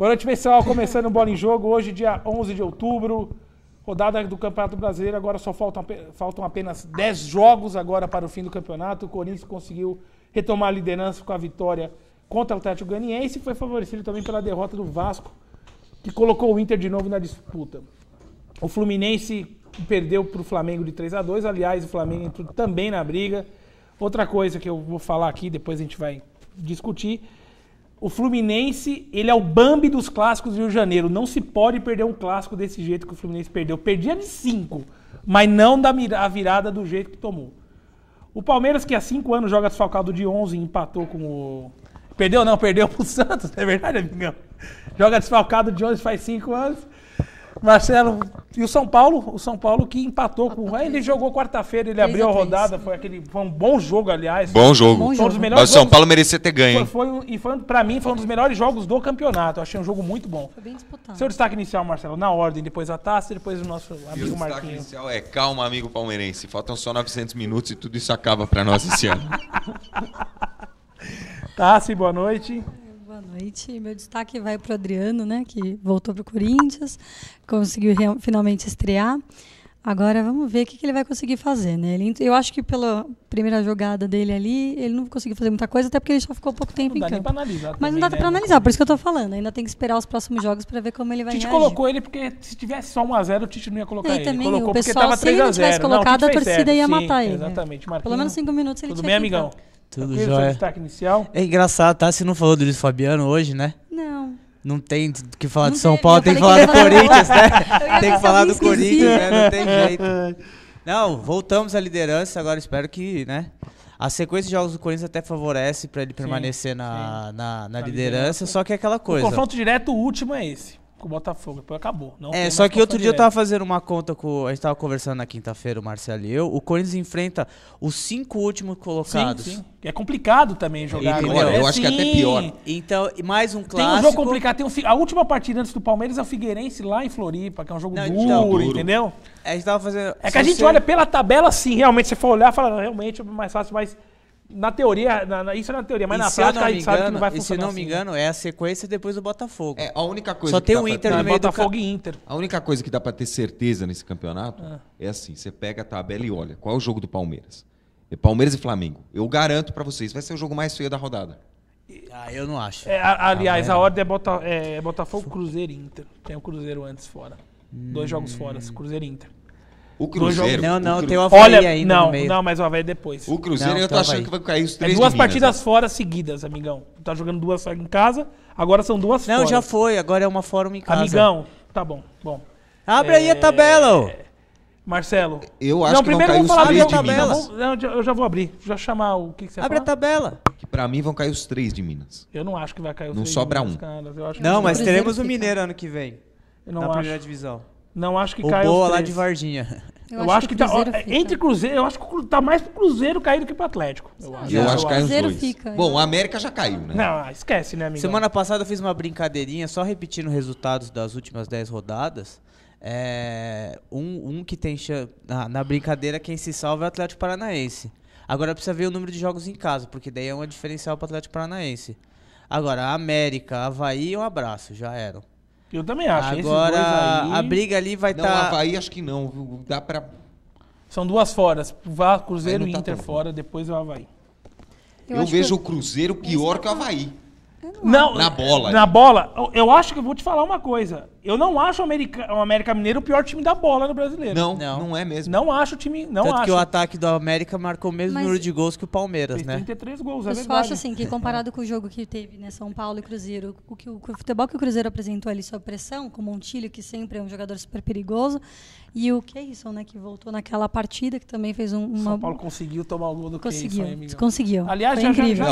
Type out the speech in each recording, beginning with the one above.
Boa noite, pessoal. Começando o Bola em Jogo. Hoje, dia 11 de outubro. Rodada do Campeonato Brasileiro. Agora só faltam apenas 10 jogos agora para o fim do campeonato. O Corinthians conseguiu retomar a liderança com a vitória contra o Atlético Goianiense e foi favorecido também pela derrota do Vasco, que colocou o Inter de novo na disputa. O Fluminense perdeu para o Flamengo de 3-2. Aliás, o Flamengo entrou também na briga. Outra coisa que eu vou falar aqui, depois a gente vai discutir. O Fluminense, ele é o Bambi dos clássicos do Rio de Janeiro. Não se pode perder um clássico desse jeito que o Fluminense perdeu. Perdia de 5, mas não a virada do jeito que tomou. O Palmeiras, que há 5 anos joga desfalcado de 11, empatou com o... Perdeu pro Santos, é verdade, amigão? Joga desfalcado de 11 faz 5 anos. Marcelo, e o São Paulo que empatou com... Ele jogou quarta-feira, ele abriu a rodada, foi um bom jogo, aliás. Bom jogo. Mas o São Paulo merecia ter ganho. Pra mim, foi um dos melhores jogos do campeonato. Eu achei um jogo muito bom. Foi bem disputado. Seu destaque inicial, Marcelo, na ordem, depois a taça e depois o nosso amigo Marquinhos. O destaque inicial é calma, amigo palmeirense. Faltam só 900 minutos e tudo isso acaba pra nós esse ano. Tassi, boa noite. Boa noite. Meu destaque vai para o Adriano, né, que voltou para o Corinthians, conseguiu finalmente estrear. Agora vamos ver o que ele vai conseguir fazer, né? Eu acho que pela primeira jogada dele ali, ele não conseguiu fazer muita coisa, até porque ele só ficou pouco tempo em campo. Não dá nem pra analisar. Mas não dá pra analisar, por isso que eu tô falando. Ainda tem que esperar os próximos jogos para ver como ele vai reagir. O Tite colocou ele porque se tivesse só 1-0, o Tite não ia colocar ele. Também, colocou o pessoal, porque tava 3-0. Se ele não tivesse colocado, a torcida ia matar ele. Exatamente. Marquinhos, pelo menos 5 minutos ele tudo tinha bem, que amigão? Tudo jóia. Destaque inicial? É engraçado, tá? Você não falou do Luiz Fabiano hoje, né? Não. Não tem que falar de São Paulo, tem que falar do Corinthians, né? Tem que falar do Corinthians, né? Não tem jeito. Não, voltamos à liderança, agora espero que, né? A sequência de jogos do Corinthians até favorece para ele permanecer na liderança, só que é aquela coisa. O confronto direto, o último é esse. Com o Botafogo, depois acabou. Não só que outro dia eu tava fazendo uma conta a gente tava conversando na quinta-feira, o Marcelo e eu. O Corinthians enfrenta os 5 últimos colocados. Sim. É complicado também jogar agora. Eu acho que até pior. Então, mais um clássico. Tem um jogo complicado. A última partida antes do Palmeiras é o Figueirense lá em Floripa, que é um jogo duro, entendeu? A gente tava fazendo... É que a gente olha pela tabela, sim, realmente, se for olhar, fala, realmente é mais fácil, mas... Na teoria, isso é na teoria, mas na prática a gente sabe que não vai funcionar. Se não me engano, é a sequência depois do Botafogo. A única coisa só tem um Inter no meio do Botafogo e Inter. A única coisa que dá pra ter certeza nesse campeonato é assim, você pega a tabela e olha, qual é o jogo do Palmeiras? É Palmeiras e Flamengo. Eu garanto pra vocês, vai ser o jogo mais feio da rodada. Eu não acho. Aliás, a ordem é Botafogo, Cruzeiro e Inter. Tem o Cruzeiro antes fora. 2 jogos fora, Cruzeiro e Inter. O Cruzeiro... Tem o Avaí ainda no meio. Não, mas o Avaí é depois. O Cruzeiro eu tô achando que vai cair os 3 de 2 partidas fora seguidas, amigão. Tá jogando 2 em casa, agora são 2 fora. Não, já foi, agora é uma fora, uma em casa. Amigão, tá bom. Abre aí a tabela, ô. Marcelo. Eu acho que vão cair os 3 de Minas. Eu já vou abrir. Já chamar o que você Abre a tabela. Que pra mim vão cair os 3 de Minas. Eu não acho que vai cair os 3 não de sobra Minas, um. Cara. Não, mas teremos o Mineiro ano que vem. Na primeira divisão. Não acho que o caia os 3. Boa lá de Varginha. Eu acho que tá entre Cruzeiro, eu acho que tá mais pro Cruzeiro cair do que pro Atlético. Eu acho que cai os 2. Fica, bom, o América já caiu, né? Não, esquece, né, amigo? Semana passada eu fiz uma brincadeirinha, só repetindo resultados das últimas 10 rodadas. Que tem na brincadeira, quem se salva é o Atlético Paranaense. Agora precisa ver o número de jogos em casa, porque daí é uma diferencial pro Atlético Paranaense. Agora, América, Avaí, um abraço, já eram. Eu também acho. Agora, a briga ali vai estar... Não, Avaí acho que não. Dá pra... São 2 fora. Cruzeiro e Inter fora, depois o Avaí. Eu vejo o Cruzeiro pior que o Avaí. Não, na bola. Na bola, eu acho que eu vou te falar uma coisa. Eu não acho o América Mineiro o pior time da bola no brasileiro. Não é mesmo. Não acho o time. Não Tanto acho. que o ataque do América marcou o mesmo número de gols que o Palmeiras, né? 33 gols, eu só acho assim que comparado com o jogo que teve, né, São Paulo e Cruzeiro, o futebol que o Cruzeiro apresentou ali sob pressão, com o Montilho, que sempre é um jogador super perigoso, e o Keirson, né, que voltou naquela partida, que também fez uma... São Paulo conseguiu tomar o gol do Keirson. Conseguiu. Aliás, foi incrível.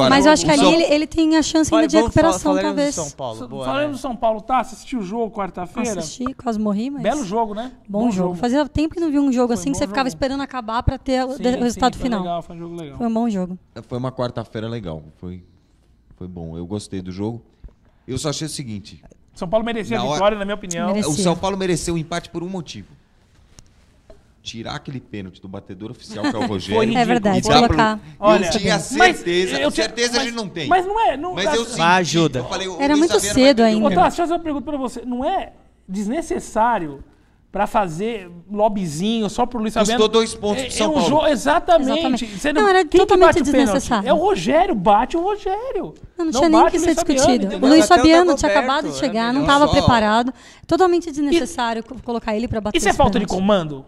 Mas eu acho que ali ele tem a chance ainda de recuperação, talvez. São Paulo. Falando do São Paulo, tá? Você assistiu o jogo quarta-feira? Assisti, quase morri, mas... Belo jogo, né? Bom jogo. Fazia tempo que não vi um jogo assim, que você ficava esperando acabar pra ter o resultado final. Legal, foi um jogo legal. Foi um bom jogo. Foi uma quarta-feira legal. Foi bom. Eu gostei do jogo. Eu só achei o seguinte... São Paulo merecia a vitória, na minha opinião. O São Paulo mereceu o empate por um motivo. tirar aquele pênalti do batedor oficial, que é o Rogério. Foi ridículo. É verdade, e dar colocar. Olha, eu tinha mas certeza, eu tinha- certeza a gente não tem. Mas não é. Não, Mas eu senti. ajuda. Eu falei, o Era Luiz muito Fabiano vai cedo perder o ainda. Ô, pênalti. Tassi, deixa eu fazer uma pergunta pra você. Não é desnecessário pra fazer lobbyzinho só pro Luiz Custou Fabiano? 2 pontos pro São o Paulo. Exatamente. Exatamente. Você Não, era quem que totalmente bate o pênalti? desnecessário. É o Rogério, bate o Rogério. Não tinha nem bate que o ser Luiz Fabiano, discutido. entendeu? O Luiz Até o Fabiano tinha Dagoberto acabado de era chegar, não melhor. estava Só- preparado. Totalmente desnecessário colocar ele para bater Isso é esse falta de pênalti. comando?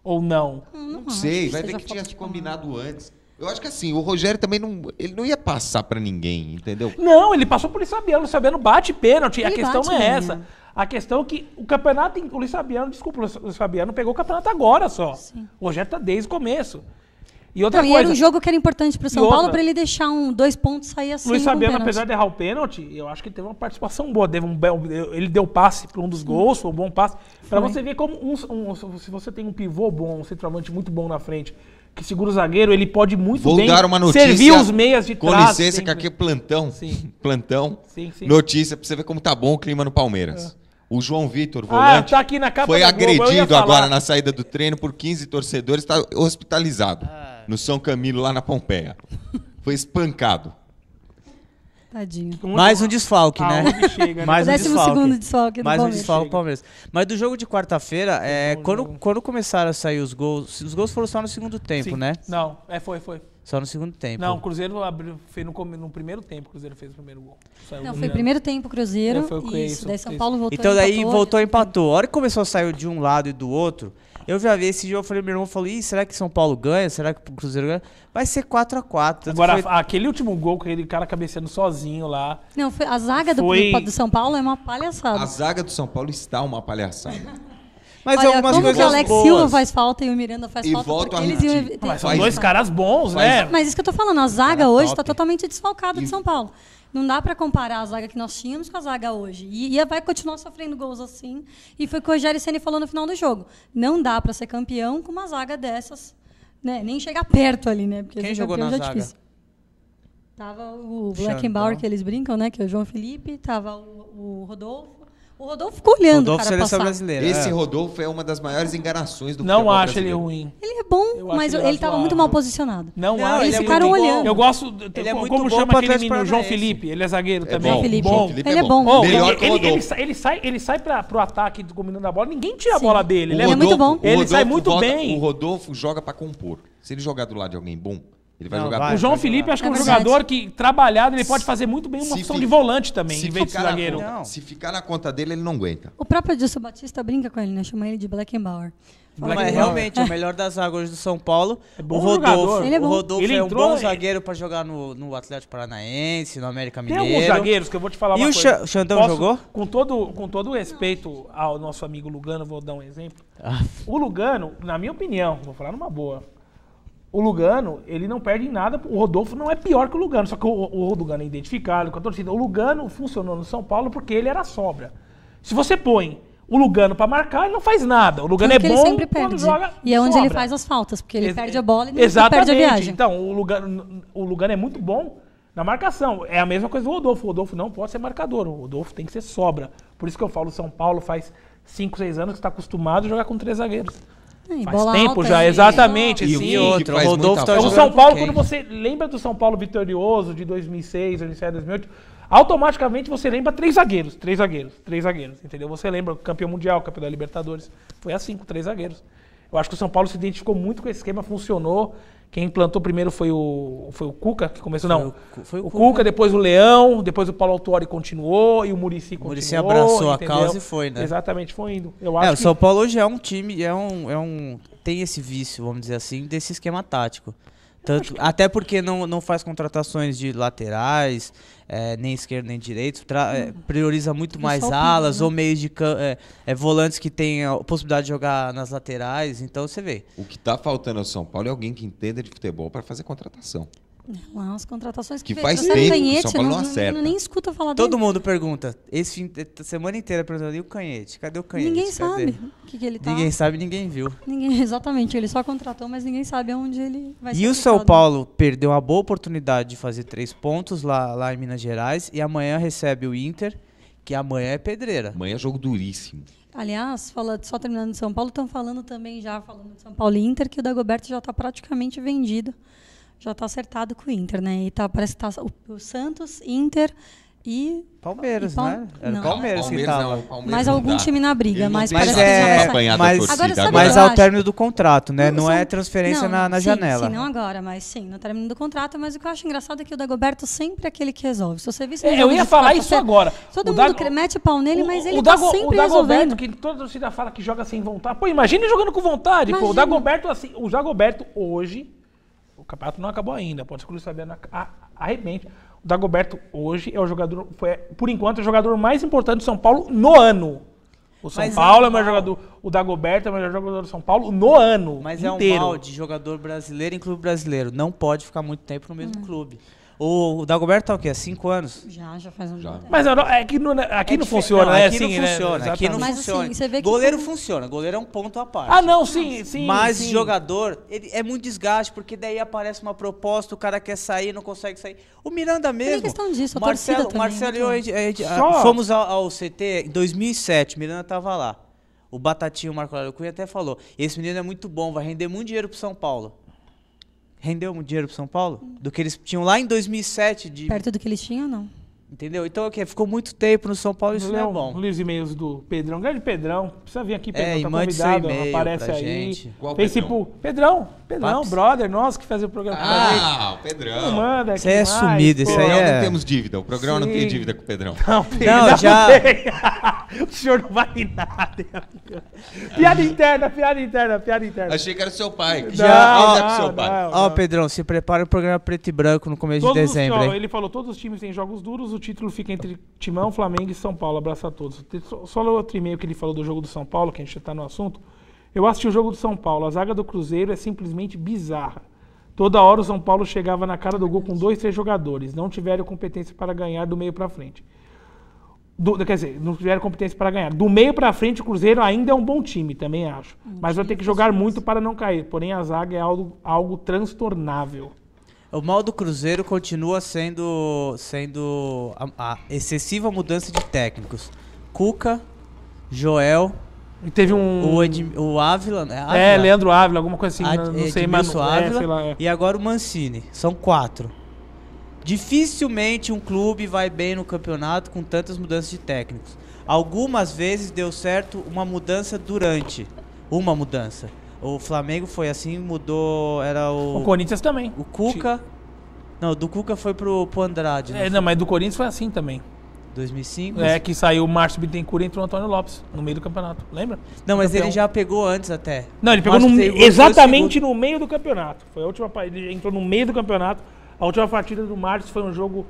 Ou não? Não sei, vai ver seja que tinha falta se de comando. combinado antes. Eu acho que assim, o Rogério também ele não ia passar pra ninguém, entendeu? Não, ele passou pro Luiz Fabiano. O Luiz Fabiano bate pênalti. A Ele questão bate não é bem, essa. né? A questão é que o campeonato. O Luiz Fabiano, desculpa, o Luiz Fabiano pegou o campeonato agora só. O Rogério tá desde o começo. E outra Não, e coisa. era um jogo que era importante pro São outra- Paulo para ele deixar 2 pontos sair assim. O Luiz com Fabiano, pênalti. apesar de errar o pênalti, eu acho que teve uma participação boa. Ele deu passe para um dos gols, foi um bom passe. Para você ver como se você tem um pivô bom, um centroavante muito bom na frente, que segura o zagueiro, ele pode muito Vou bem dar uma notícia. servir os meias de Com trás. licença, que sempre. aqui é plantão. Sim. Plantão. Sim, sim. Notícia pra você ver como tá bom o clima no Palmeiras. O João Vitor, volante, tá aqui na capa foi da Globo, eu ia agredido falar. agora na saída do treino por 15 torcedores, está hospitalizado no São Camilo, lá na Pompeia. Foi espancado. Tadinho. Mais um desfalque, né? Aonde chega, né? Mais um 12º desfalque. desfalque do Mais um Palmeiras. desfalque do Palmeiras. Mas do jogo de quarta-feira, quando começaram a sair os gols foram só no segundo tempo, Sim. né? Não, foi. Só no segundo tempo. Não, o Cruzeiro fez no primeiro tempo, o Cruzeiro fez o primeiro gol. Saiu Não, foi dominando. primeiro tempo Cruzeiro. Foi o que Isso, isso, daí São isso. Paulo voltou. Então daí empatou. voltou e empatou. A hora que começou a sair de um lado e do outro, eu já vi esse jogo, eu falei, meu irmão falou, ih, será que São Paulo ganha? Será que o Cruzeiro ganha? Vai ser 4-4. Agora, aquele último gol, aquele cara cabeceando sozinho lá. Não, a zaga do São Paulo é uma palhaçada. A zaga do São Paulo está uma palhaçada. Mas Olha, algumas como que o coisas Alex boas. Silva faz falta e o Miranda faz E falta volto porque a eles iam repetir. Mas são Faz- dois caras bons, né? Mas isso que eu tô falando, a zaga Era hoje top. tá totalmente desfalcada de São Paulo. Não dá pra comparar a zaga que nós tínhamos com a zaga hoje. E vai continuar sofrendo gols assim. E foi o que o Rogério Ceni falou no final do jogo. Não dá pra ser campeão com uma zaga dessas, né? Nem chegar perto ali, né? Porque Quem ser jogou campeão na já é zaga? difícil. Tava o Xandão. Blackenbauer, que eles brincam, né? Que é o João Felipe. Tava o Rodolfo. O Rodolfo ficou olhando Rodolfo, o cara seleção passar. brasileira. Esse é. Rodolfo é uma das maiores enganações do Não futebol acho ele brasileiro. ruim. Ele é bom, Eu acho mas ele ele estava razoável. muito mal posicionado. Não, Não, acho. eles ele é ficaram muito bom. olhando. Eu gosto. Ele é muito como bom chama pro aquele Atlético menino? João Paranaense. Felipe. Ele é zagueiro É também. bom. Felipe. João Felipe Ele é é bom. bom. Oh, Melhor que o Rodolfo. ele sai pro ataque combinando a bola, ninguém tira a Sim. bola dele. Ele Ele é muito bom. Ele sai muito bem. O Rodolfo joga pra compor. Se ele jogar do lado de alguém bom, ele vai Não, jogar vai. bem. O João Pode Felipe, jogar. acho que é um É verdade. jogador que, trabalhado, ele pode fazer muito bem uma Se função fi- de volante também, Se em vez de ficar na zagueiro. conta- Não. Se ficar na conta dele, ele não aguenta. O próprio Edilson Batista brinca com ele, né? Chama ele de Blackenbauer. Não, Black mas Bauer. realmente, o melhor das zagas hoje do São Paulo. É bom o Rodolfo. jogador. Ele é bom. O Rodolfo Ele é um entrou- bom zagueiro pra jogar no Atlético Paranaense, no América Tem Mineiro. alguns zagueiros que eu vou te falar E uma o coisa. Xandão jogou? Com todo o respeito ao nosso amigo Lugano, vou dar um exemplo. Ah, O Lugano, na minha opinião, vou falar numa boa. O Lugano, ele não perde em nada. O Rodolfo não é pior que o Lugano, só que o Lugano é identificado com a torcida. O Lugano funcionou no São Paulo porque ele era sobra. Se você põe o Lugano pra marcar, ele não faz nada. O Lugano Tanto que é ele bom sempre quando perde. joga E é onde sobra. ele faz as faltas, porque ele Ex- perde a bola e não Exatamente. perde a viagem. Então, o Lugano é muito bom na marcação. É a mesma coisa do Rodolfo. O Rodolfo não pode ser marcador. O Rodolfo tem que ser sobra. Por isso que eu falo, o São Paulo faz 5, 6 anos que está acostumado a jogar com 3 zagueiros. E Faz bola tempo alta, já, e- exatamente. E sim. E outro, o faz Rodolfo muita tá falta. O jogando São Paulo, com quem? quando você lembra do São Paulo vitorioso de 2006, 2007, 2008, automaticamente você lembra 3 zagueiros, 3 zagueiros, 3 zagueiros, entendeu? Você lembra campeão mundial, campeão da Libertadores. Foi assim, com 3 zagueiros. Eu acho que o São Paulo se identificou muito com esse esquema, funcionou. Quem implantou primeiro foi o Cuca, que começou, não. Foi o O Cuca, depois o Leão, depois o Paulo Autuori continuou e o Muricy continuou. Muricy abraçou a entendeu? causa e foi, né? Exatamente, foi indo. Eu acho É, o que São Paulo hoje é um time, tem esse vício, vamos dizer assim, desse esquema tático. Tanto, até porque não faz contratações de laterais, nem esquerdo nem direito, prioriza muito mais só o alas pivô, né? ou meios de volantes que têm a possibilidade de jogar nas laterais, então você vê. O que tá faltando ao São Paulo é alguém que entenda de futebol para fazer contratação. Não, as contratações Que fez. faz Trouxeram tempo o que o Canhete, São Paulo não acerta. nem escuta falar dele. Todo mundo pergunta, semana inteira perguntando, e o Canhete? Cadê o Canhete? Ninguém Cadê? sabe o que ele tá. Ninguém sabe, ninguém viu. Exatamente, ele só contratou, mas ninguém sabe aonde ele vai ser E o São aplicado. Paulo perdeu uma boa oportunidade de fazer 3 pontos lá em Minas Gerais e amanhã recebe o Inter, que amanhã é pedreira. Amanhã é jogo duríssimo. Aliás, só terminando de São Paulo, estão falando também, já falando de São Paulo e Inter, que o Dagoberto já está praticamente vendido. Já está acertado com o Inter, né? E parece que tá o Santos, Inter e... Palmeiras, né? Era não, Palmeiras que tava. Mais algum time na briga, mas parece parece que já vai mas, Agora, sabe mas eu ao acho? término do contrato, né? Não é transferência na janela. Sim, não agora, mas sim, no término do contrato. Mas o que eu acho engraçado é que o Dagoberto sempre é aquele que resolve. Se você visse Eu ia falar isso agora. Todo mundo mete pau nele, mas ele tá sempre resolvendo. O resolvendo. Que toda torcida fala que joga sem vontade. Pô, imagine jogando com vontade. Pô, o Dagoberto, assim, o Dagoberto hoje, o campeonato não acabou ainda, pode excluir sabendo, arrebente. O Dagoberto hoje é o jogador, por enquanto, é o jogador mais importante do São Paulo no ano. O São Paulo é o melhor jogador, o Dagoberto é o melhor jogador do São Paulo no ano. Mas inteiro. É um mal de jogador brasileiro em clube brasileiro. Não pode ficar muito tempo no mesmo clube. O Dagoberto tá o quê? 5 anos? Já faz um tempo. Mas aqui não funciona, né? Aqui não funciona, aqui não Mas, funciona. assim, você vê que goleiro funciona, goleiro é um ponto à parte. Ah, não, sim. Mas sim. jogador, é muito desgaste, porque daí aparece uma proposta, o cara quer sair, não consegue sair. O Miranda mesmo. Tem questão disso, a Marcelo, torcida Marcelo também. e eu, fomos ao CT em 2007, Miranda tava lá. O Batatinho, o Marco Aurélio Cunha até falou, esse menino é muito bom, vai render muito dinheiro pro São Paulo. Rendeu muito dinheiro pro São Paulo? Do que eles tinham lá em 2007. Perto do que eles tinham, não. Entendeu? Então, o que? Ficou muito tempo no São Paulo, isso não é bom. Li os e-mails do Pedrão. Grande Pedrão. Precisa vir aqui, É, Pedrão. e Tá mande seu convidado, e-mail aparece pra aí. gente. Qual Facebook. Pedrão, Paps? brother nosso que fazia o programa com a gente. Ah, o Pedrão. Manda aqui Isso aí é mais, sumido, pô. isso aí Não, é... não temos dívida. O programa não Sim. tem dívida com o Pedrão. Não, tem, Não, já- tem. O senhor não vale nada. Piada interna. Achei que era seu pai. Já, com seu pai. Ó, Pedrão, se prepara o programa preto e branco no começo de Todos dezembro, hein? ele falou, todos os times têm jogos duros, o título fica entre Timão, Flamengo e São Paulo. Abraço a todos. Só no outro e-mail que ele falou do jogo do São Paulo, que a gente já tá no assunto. Eu assisti o jogo do São Paulo. A zaga do Cruzeiro é simplesmente bizarra. Toda hora o São Paulo chegava na cara do gol com 2, 3 jogadores. Não tiveram competência para ganhar do meio para frente. Quer dizer, não tiveram competência para ganhar. Do meio para frente, o Cruzeiro ainda é um bom time, também acho. Mas vai ter que jogar muito para não cair. Porém, a zaga é algo transtornável. O mal do Cruzeiro continua sendo a excessiva mudança de técnicos. Cuca, Joel, E teve um... o Ávila, né? Ávila? Leandro Ávila, alguma coisa assim, não sei, mas... Edmilson Ávila, sei lá, e agora o Mancini. São 4. Dificilmente um clube vai bem no campeonato com tantas mudanças de técnicos. Algumas vezes deu certo uma mudança durante. Uma mudança. O Flamengo foi assim, mudou, era O Corinthians também. o Cuca. Não, do Cuca foi pro Andrade, né? Não, mas do Corinthians foi assim também. 2005. Que saiu o Márcio Bittencourt e entrou o Antônio Lopes no meio do campeonato. Lembra? Não, mas Campeão. ele já pegou antes até. Não, ele pegou Márcio Bittencourt exatamente no meio do campeonato. Foi a última ele entrou no meio do campeonato. A última partida do Márcio foi um jogo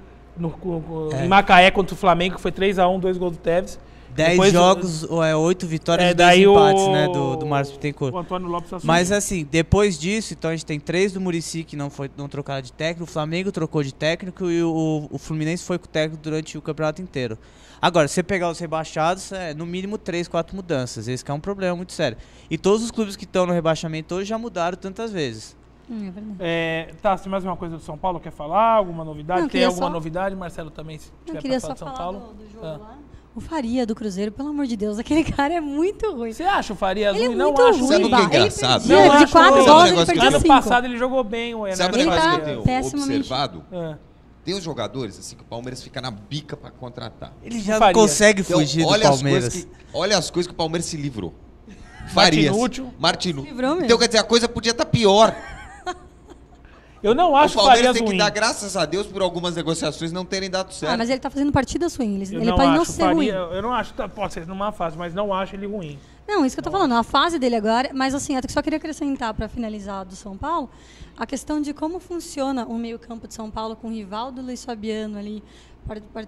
em Macaé contra o Flamengo, que foi 3-1, 2 gols do Tevez. 10 Depois, jogos, 8 vitórias e 2 daí empates, né, do Márcio Bittencourt. O Antônio Lopes assumiu. Mas assim, depois disso, então a gente tem 3 do Muricy que não trocaram de técnico, o Flamengo trocou de técnico e o Fluminense foi com o técnico durante o campeonato inteiro. Agora, se você pegar os rebaixados, no mínimo 3, 4 mudanças. Esse que é um problema muito sério. E todos os clubes que estão no rebaixamento hoje já mudaram tantas vezes. É verdade. Tá, tem mais uma coisa do São Paulo? Quer falar? Alguma novidade? Não, Tem queria alguma só- novidade? Marcelo também, se Eu quiser queria falar só de São falar Paulo. do jogo lá. O Faria do Cruzeiro, pelo amor de Deus, aquele cara é muito ruim. Você acha o Faria Ele é ruim? Não muito acho ruim, Sabe o que é Bah. Ele engraçado? perdia, Não, de acho 4 que- bolas Sabe ele um perdia Ano 5. passado ele jogou bem, o Sabe o Ele negócio tá que eu tenho pessimamente. observado? É. Tem os jogadores assim que o Palmeiras fica na bica pra contratar. Ele já não Faria. consegue Então, fugir do olha Palmeiras. olha as coisas que o Palmeiras se livrou. Farias. Martinútil. Livrou mesmo. Então quer dizer, a coisa podia estar pior. Eu não O acho o Palmeiras Farias tem que ruim. dar graças a Deus por algumas negociações não terem dado certo. Ah, mas ele tá fazendo partidas ruins. Eu Ele pode não acho o ser ruim. Eu não acho, pode ser numa fase, mas não acho ele ruim. Não, isso que eu tô falando, a fase dele agora, mas assim, eu só queria acrescentar para finalizar do São Paulo, a questão de como funciona o meio-campo de São Paulo com o Rivaldo e o Luiz Fabiano ali,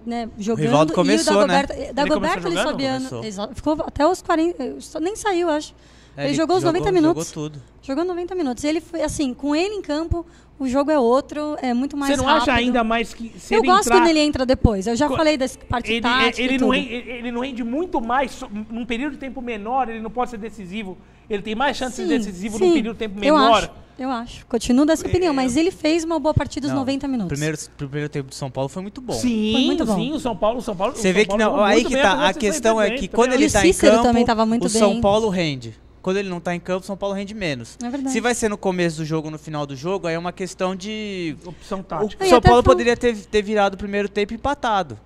né, jogando. Rivaldo começou, e o Dagoberto, né? Dagoberto começou e Luiz jogando? Fabiano, Começou. ficou até os 40, nem saiu, acho. Ele jogou os 90 minutos. Jogou tudo. Jogou 90 minutos. Ele foi, assim, com ele em campo, o jogo é outro, é muito mais rápido. Você não acha ainda mais que... Se eu ele gosto entrar, quando ele entra depois. Eu já falei dessa parte tática ele não rende muito mais, num período de tempo menor, ele não pode ser decisivo. Ele tem mais chance de ser decisivo num período de tempo menor. Eu acho. Continuo dessa opinião, mas ele fez uma boa partida os 90 minutos. Primeiro tempo do São Paulo foi muito bom. Sim, foi muito bom. Sim, o São Paulo... Você vê que não, aí que tá, a questão é que quando ele tá em campo, o São Paulo rende. Quando ele não tá em campo, o São Paulo rende menos. É verdade. Se vai ser no começo do jogo ou no final do jogo, aí é uma questão de... opção tática. O São Paulo poderia ter virado o primeiro tempo empatado.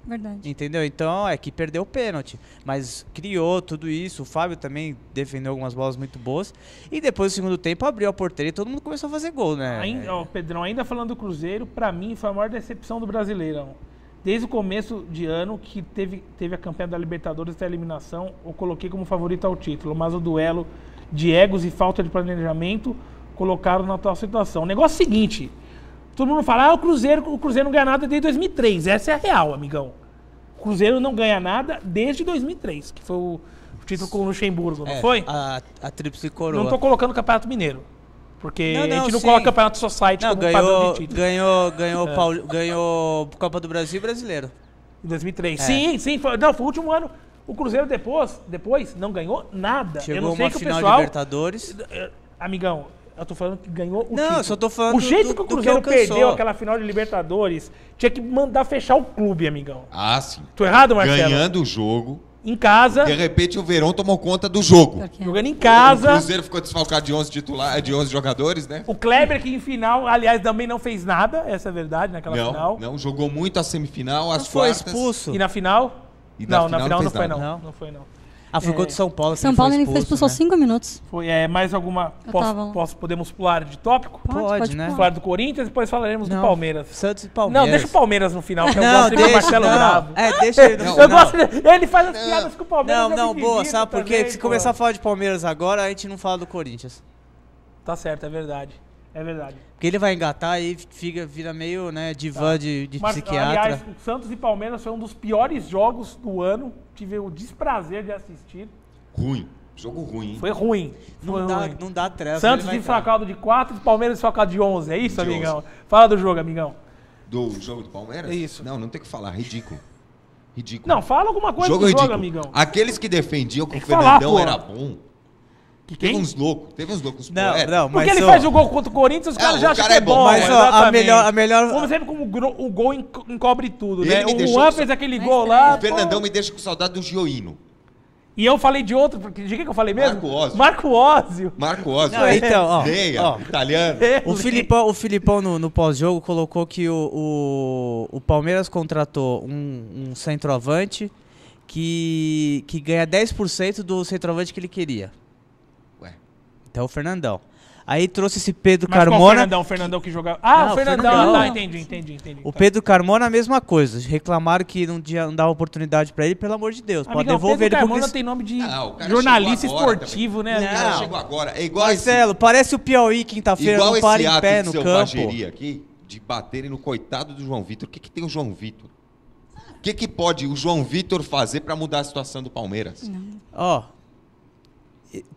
Verdade. Entendeu? Então é que perdeu o pênalti. Mas criou tudo isso. O Fábio também defendeu algumas bolas muito boas. E depois do segundo tempo abriu a porteira e todo mundo começou a fazer gol, né? Pedrão, ainda falando do Cruzeiro, pra mim foi a maior decepção do Brasileirão. Desde o começo de ano, que teve a campanha da Libertadores até a eliminação, eu coloquei como favorito ao título. Mas o duelo de egos e falta de planejamento colocaram na atual situação. O negócio é o seguinte... Todo mundo fala, o Cruzeiro não ganha nada desde 2003. Essa é a real, amigão. O Cruzeiro não ganha nada desde 2003, que foi o título com o Luxemburgo, não foi? A tríplice coroa. Não tô colocando o Campeonato Mineiro. Porque a gente não coloca o Campeonato Society como padrão de título. Ganhou Copa do Brasil e Brasileiro. Em 2003. Sim. Foi o último ano. O Cruzeiro depois não ganhou nada. Chegou eu não sei uma que o final pessoal... de Libertadores. Amigão... Eu tô falando que ganhou o título. Não, eu só tô falando o jeito que o Cruzeiro perdeu aquela final de Libertadores, tinha que mandar fechar o clube, amigão. Ah, sim. Tô errado, Marcelo? Ganhando o jogo. Em casa. De repente o Verón tomou conta do jogo. Jogando em casa. O Cruzeiro ficou desfalcado de 11 jogadores, né? O Kleber, que em final, aliás, também não fez nada, essa é a verdade, naquela final. Não, jogou muito a semifinal, as quartas. Foi expulso. E na final? Na final não foi, não. Não foi, não. Foi contra o São Paulo. São Paulo ele foi expulso aos 5 minutos. Foi, mais alguma... Podemos pular de tópico? Pode, né? Falar do Corinthians, depois falaremos do Palmeiras. Santos e Palmeiras. Não, deixa o Palmeiras no final, que eu gosto de ver o Marcelo bravo. Deixa ele no final. Eu gosto ele faz as piadas com o Palmeiras. Não, boa, sabe por quê? Se começar a falar de Palmeiras agora, a gente não fala do Corinthians. Tá certo, é verdade. É verdade. Porque ele vai engatar e vira meio, né, divã de psiquiatra. Aliás, o Santos e Palmeiras foi um dos piores jogos do ano. Tive o desprazer de assistir. Ruim. Jogo ruim, hein? Foi ruim. Não dá treva. Santos desfalcado de 4 e Palmeiras desfalcado de 11. É isso, amigão? Fala do jogo, amigão. Do jogo do Palmeiras? É isso. Não tem o que falar. Ridículo. Não, fala alguma coisa do jogo, amigão. Aqueles que defendiam que o Fernandão era bom... Teve uns loucos. Não, porque ele faz o gol contra o Corinthians, os caras já acham que é bom. Mas a melhor... Vamos ver como o gol encobre tudo, né? O Juan fez aquele gol lá... O Fernandão me deixa com saudade do Gioino. E eu falei de outro, porque de que eu falei mesmo? Marco Ósio. Então, Neia, italiano. O Filipão no pós-jogo colocou que o Palmeiras contratou um centroavante que ganha 10% do centroavante que ele queria. Então o Fernandão. Aí trouxe esse Pedro Carmona. O Fernandão que jogava. Ah, o Fernandão. Tá, entendi. O Pedro Carmona, a mesma coisa. Reclamaram que não dava oportunidade pra ele, pelo amor de Deus. Pode devolver ele. O Carmona tem nome de jornalista esportivo, né? O cara chegou agora. É igual Marcelo, parece o Piauí quinta-feira, não para em pé no campo. Aqui, de baterem no coitado do João Vitor. O que tem o João Vitor? O que pode o João Vitor fazer pra mudar a situação do Palmeiras?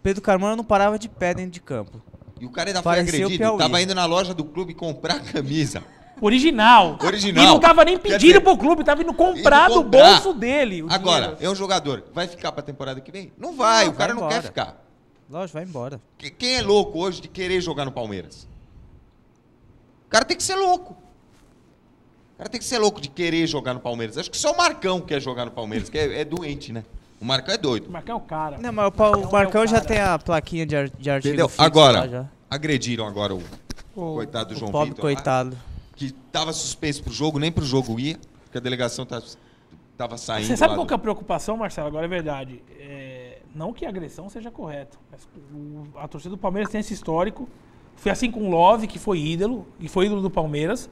Pedro Carmona não parava de pé dentro de campo. E o cara ainda foi agredido. Tava indo na loja do clube comprar camisa. Original. E não tava nem pedindo pro clube, tava indo comprar do bolso dele. Agora, é um jogador. Vai ficar pra temporada que vem? Não vai, o cara não quer ficar. Lógico, vai embora. Quem é louco hoje de querer jogar no Palmeiras? O cara tem que ser louco. O cara tem que ser louco de querer jogar no Palmeiras. Acho que só o Marcão quer jogar no Palmeiras, que é doente, né? O Marcão é doido. O Marcão é o cara. Não, mas o Marcão já tem a plaquinha de artigo. Entendeu? Agora, agrediram agora o coitado do João Vitor. Pobre coitado. Que tava suspenso pro jogo, nem pro jogo ia, porque a delegação tava saindo. Você sabe qual que é a preocupação, Marcelo? Agora é verdade. Não que a agressão seja correta, mas a torcida do Palmeiras tem esse histórico. Foi assim com o Love, que foi ídolo, e foi ídolo do Palmeiras.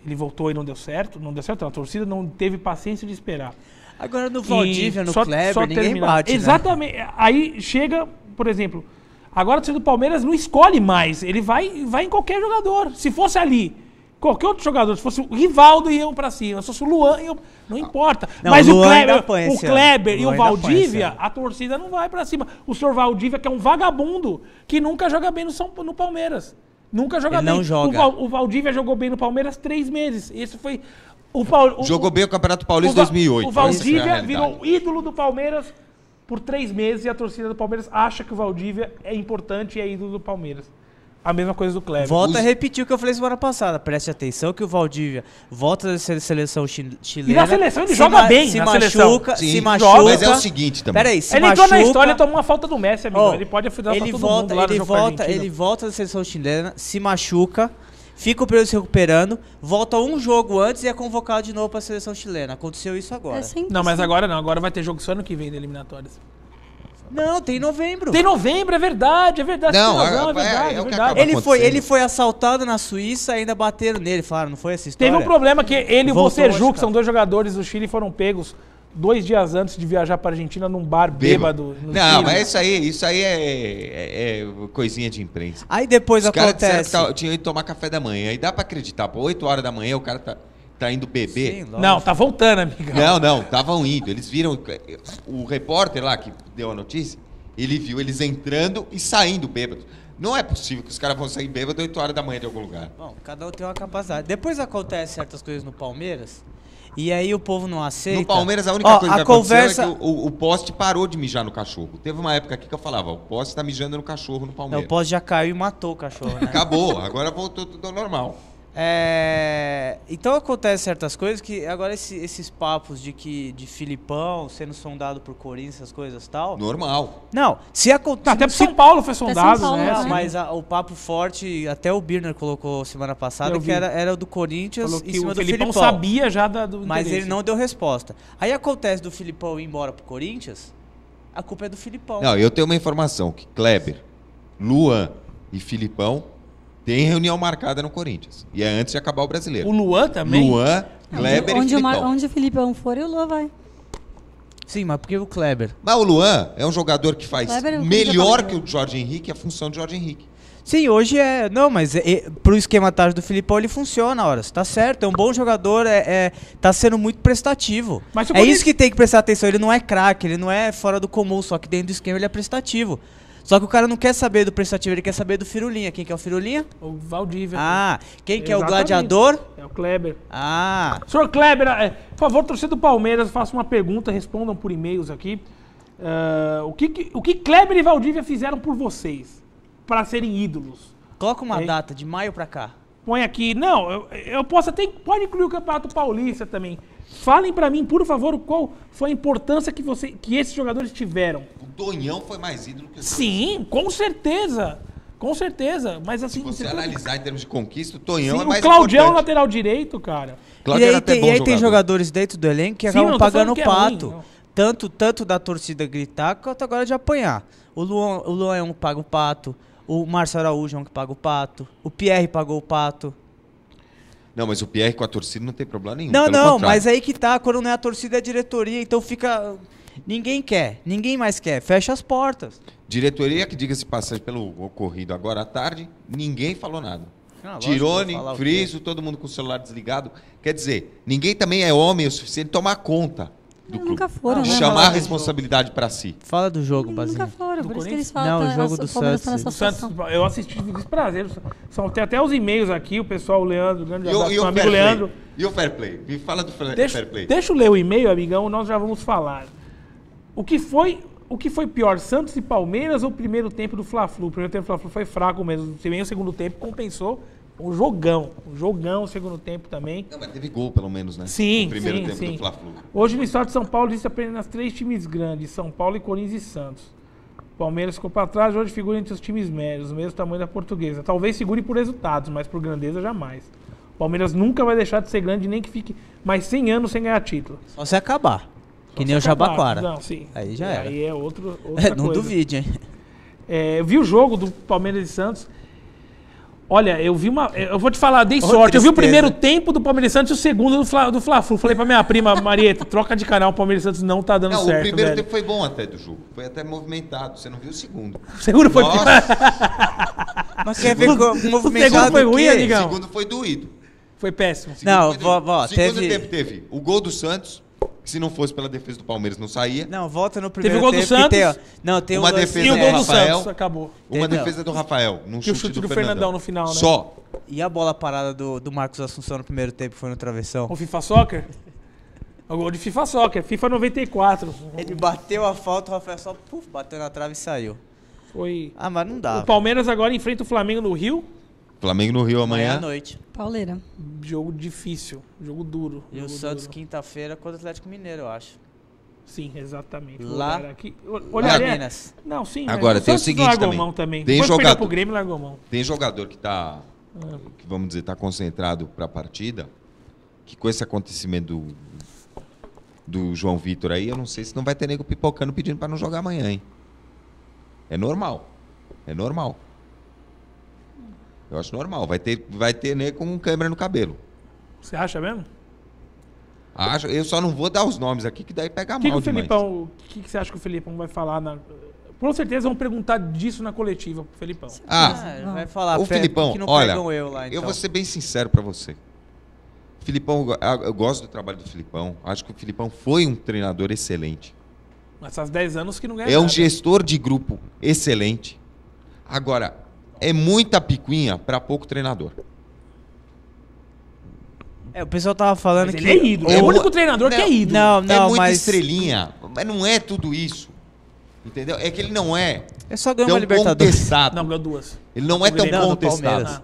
Ele voltou e não deu certo. Não deu certo, não. A torcida não teve paciência de esperar. Agora no Valdívia, no Kleber, ninguém bate, exatamente. Né? Aí chega, por exemplo, agora o torcedor do Palmeiras não escolhe mais. Ele vai em qualquer jogador. Se fosse ali, Qualquer outro jogador, se fosse o Rivaldo, iam pra cima. Se fosse o Luan, não importa. Não, Mas o o Kleber e o Valdívia, a torcida não vai pra cima. O senhor Valdívia, que é um vagabundo, que nunca joga bem no Palmeiras. Nunca joga Ele bem. não joga. O Valdívia jogou bem no Palmeiras 3 meses. Esse foi... Jogou bem o Campeonato Paulista 2008. O Valdívia virou ídolo do Palmeiras por 3 meses e a torcida do Palmeiras acha que o Valdívia é importante e é ídolo do Palmeiras. A mesma coisa do Kleber. Volta a repetir o que eu falei semana passada. Preste atenção que o Valdívia volta da seleção chilena. E na seleção ele joga bem, se na machuca, Sim, se machuca. mas é o seguinte também. Peraí, se ele machuca, entrou na história e tomou uma falta do Messi, amigo. Ele pode afundar pra todo mundo lá no jogo com a Argentina. Ele volta da seleção chilena, se machuca, fica o período se recuperando, volta um jogo antes e é convocado de novo pra seleção chilena. Aconteceu isso agora. Não, mas agora não. Agora vai ter jogo só ano que vem de eliminatórias. Não, tem em novembro. Tem novembro, é verdade, é verdade. Não, é verdade, é o que verdade. acaba. Ele foi assaltado na Suíça, ainda bateram nele, falaram, não foi essa história? Teve um problema que ele e o Voltou Boceju, a que são 2 jogadores do Chile, foram pegos 2 dias antes de viajar pra Argentina num bar bêbado. No Não, Chile. mas isso aí é coisinha de imprensa. Aí depois Os caras acontece... disseram que tinha ido tomar café da manhã. Aí dá pra acreditar, pô, 8 horas da manhã o cara tá indo beber. Sim, lógico. Não, tá voltando, amiga. Não, estavam indo. Eles viram, o repórter lá que deu a notícia, ele viu eles entrando e saindo bêbados. Não é possível que os caras vão sair bêbados 8 horas da manhã de algum lugar. Bom, cada um tem uma capacidade. Depois acontece certas coisas no Palmeiras, e aí o povo não aceita. No Palmeiras, a única coisa que conversa... aconteceu é que o poste parou de mijar no cachorro. Teve uma época aqui que eu falava, o poste tá mijando no cachorro no Não, Palmeiras. o poste já caiu e matou o cachorro, né? Acabou, agora voltou tudo ao normal. Então acontece certas coisas que agora esses papos de Filipão sendo sondado por Corinthians, essas coisas e tal. Normal. Não, se acontece. Até pro São Paulo foi sondado, São Paulo, né? né? Sim. Mas o papo forte, até o Birner colocou semana passada, Eu que vi. era do Corinthians Falou em que cima o do Felipão Filipão. sabia já do Mas interesse. ele não deu resposta. Aí acontece do Filipão ir embora pro Corinthians, a culpa é do Filipão. Não, eu tenho uma informação que Kleber, Luan e Filipão têm reunião marcada no Corinthians. E é antes de acabar o Brasileiro. O Luan também? Luan, Kleber e Filipão. Onde o Filipão for, o Luan vai. Sim, mas por que o Kleber? Mas o Luan é um jogador que faz Kleber é o melhor que que o Jorge Henrique a função de Jorge Henrique. Sim, hoje é... Não, mas pro esquema tático do Filipão ele funciona, horas. Tá certo, é um bom jogador, tá sendo muito prestativo. Mas o É Corinthians- isso que tem que prestar atenção, ele não é craque, ele não é fora do comum, só que dentro do esquema ele é prestativo. Só que o cara não quer saber do prestativo, ele quer saber do Firulinha. Quem que é o Firulinha? O Valdívia. Ah, quem que é o Exatamente. gladiador? É o Kleber. Ah, Senhor Kleber, por favor, torcedor do Palmeiras, faça uma pergunta, respondam por e-mails aqui. O que Kleber e Valdívia fizeram por vocês para serem ídolos? coloca uma Ei. data, de maio pra cá. Põe aqui. Não, eu posso até. Pode incluir o Campeonato Paulista também. Falem pra mim, por favor, qual foi a importância que esses jogadores tiveram. O Tonhão foi mais ídolo que o Sim, com certeza. Com certeza. Mas assim. Se você tem- analisar em termos de conquista, o Tonhão Sim, é mais o Claudião, importante. lateral direito, cara. Claudio era até bom e aí tem jogador. jogadores dentro do elenco que Sim, acabam não tô pagando falando o que é ruim, pato. não. Tanto da torcida gritar, quanto agora de apanhar. O Luan é um que paga o pato. O Márcio Araújo é um que paga o pato. O Pierre pagou o pato. Não, mas o Pierre com a torcida não tem problema nenhum. Não, pelo não, contrário. mas aí que tá. Quando não é a torcida, é a diretoria. Então fica... Ninguém quer. Ninguém mais quer. Fecha as portas. Diretoria que, diga-se de passagem pelo ocorrido agora à tarde, ninguém falou nada. Ah, lógico, Tirone, vou falar o quê? Friso, todo mundo com o celular desligado. Quer dizer, ninguém também é homem o suficiente de tomar conta do clube. Nunca foram, né? Chamar a Fala- responsabilidade pra si. Fala do jogo, Nunca Bazinho. foram, Do por isso que eles Corinthians? falam. Não, o jogo do Palmeiras tá Santos. nessa O Santos, situação. eu assisti de desprazer. Tem até os e-mails aqui, o pessoal, o Leandro, grande E o, abraço, e meu o amigo fair play? Leandro. E o fair play? Me fala do fair play. Deixa eu ler o e-mail, amigão, nós já vamos falar. O que foi pior, Santos e Palmeiras ou o primeiro tempo do Fla-Flu? O primeiro tempo do Fla-Flu foi fraco mesmo. Se bem o segundo tempo compensou um jogão. Um jogão o segundo tempo também. Não, mas teve gol, pelo menos, né? Sim, No primeiro sim, tempo sim. do Fla-Flu. Hoje no estado de São Paulo existe apenas 3 times grandes, São Paulo, e Corinthians e Santos. Palmeiras ficou para trás, hoje figura entre os times médios, o mesmo tamanho da Portuguesa. Talvez segure por resultados, mas por grandeza jamais. Palmeiras nunca vai deixar de ser grande, nem que fique mais 100 anos sem ganhar título. Só se acabar. Que nem o Se acabar. Jabaquara. Não, sim. Aí já era. Aí é outra coisa. Não duvide, hein? Eu vi o jogo do Palmeiras e Santos. Olha, eu vou te falar, dei sorte. Eu vi o tristeza. primeiro tempo do Palmeiras e Santos e o segundo do Fla-Flu. Falei pra minha prima, Marieta, troca de canal, o Palmeiras e Santos não tá dando Não, certo, o primeiro velho. tempo foi bom até do jogo. Foi até movimentado. Você não viu o segundo. O segundo foi Nossa, pior. Mas quer ver O segundo movimentado foi o ruim, quê? amigão. o segundo foi doído. Foi péssimo. Não, segundo tempo teve o gol do Santos, que se não fosse pela defesa do Palmeiras não saía. Não, volta no primeiro Teve o gol do Santos. Tem uma defesa E o do gol do Rafael. Santos, acabou. Uma defesa do Rafael, num Que o chute do Fernandão no final, né? Só. E a bola parada do Marcos Assunção no primeiro tempo foi no travessão? O FIFA Soccer? O gol de FIFA Soccer, FIFA 94. Ele bateu a falta, o Rafael só bateu na trave e saiu. Foi. Ah, mas não dá. O Palmeiras agora enfrenta o Flamengo no Rio. Flamengo no Rio Amanhã à amanhã. noite. Pauleira. Jogo difícil, jogo duro. E o jogo Santos duro. quinta-feira contra o Atlético Mineiro, eu acho. Sim, exatamente. Lá Aqui. Lá Olha, em Minas. Não, sim. Agora, mas tem o Santos seguinte largou também. mão também. Tem Depois perdeu jogador- pro Grêmio, largou mão. Tem jogador que tá, que vamos dizer, tá concentrado pra partida, que com esse acontecimento do João Vitor aí, eu não sei se não vai ter nego pipocando pedindo pra não jogar amanhã, hein? É normal. É normal. Eu acho normal. Vai ter nego com câmera no cabelo. Você acha mesmo? Eu só não vou dar os nomes aqui, que daí pega O que mal o demais. Felipão, o que você acha que o Felipão vai falar? Com certeza vão perguntar disso na coletiva pro Felipão. Ele vai falar, o Filipão, que não olha, pegam eu lá, então. eu vou ser bem sincero pra você. Filipão, eu gosto do trabalho do Filipão. Acho que o Filipão foi um treinador excelente. Mas faz 10 anos que não ganha É um nada. gestor de grupo excelente. Agora, é muita picuinha pra pouco treinador. O pessoal tava falando Mas que... ele é ídolo. É o único treinador que é ídolo. Não, é muito mas... estrelinha, mas não é tudo isso. Entendeu? É que ele não é É só ganhar tão uma Libertadores. contestado. Não, ganhou 2. Ele não é tão Não, do contestado. Palmeiras.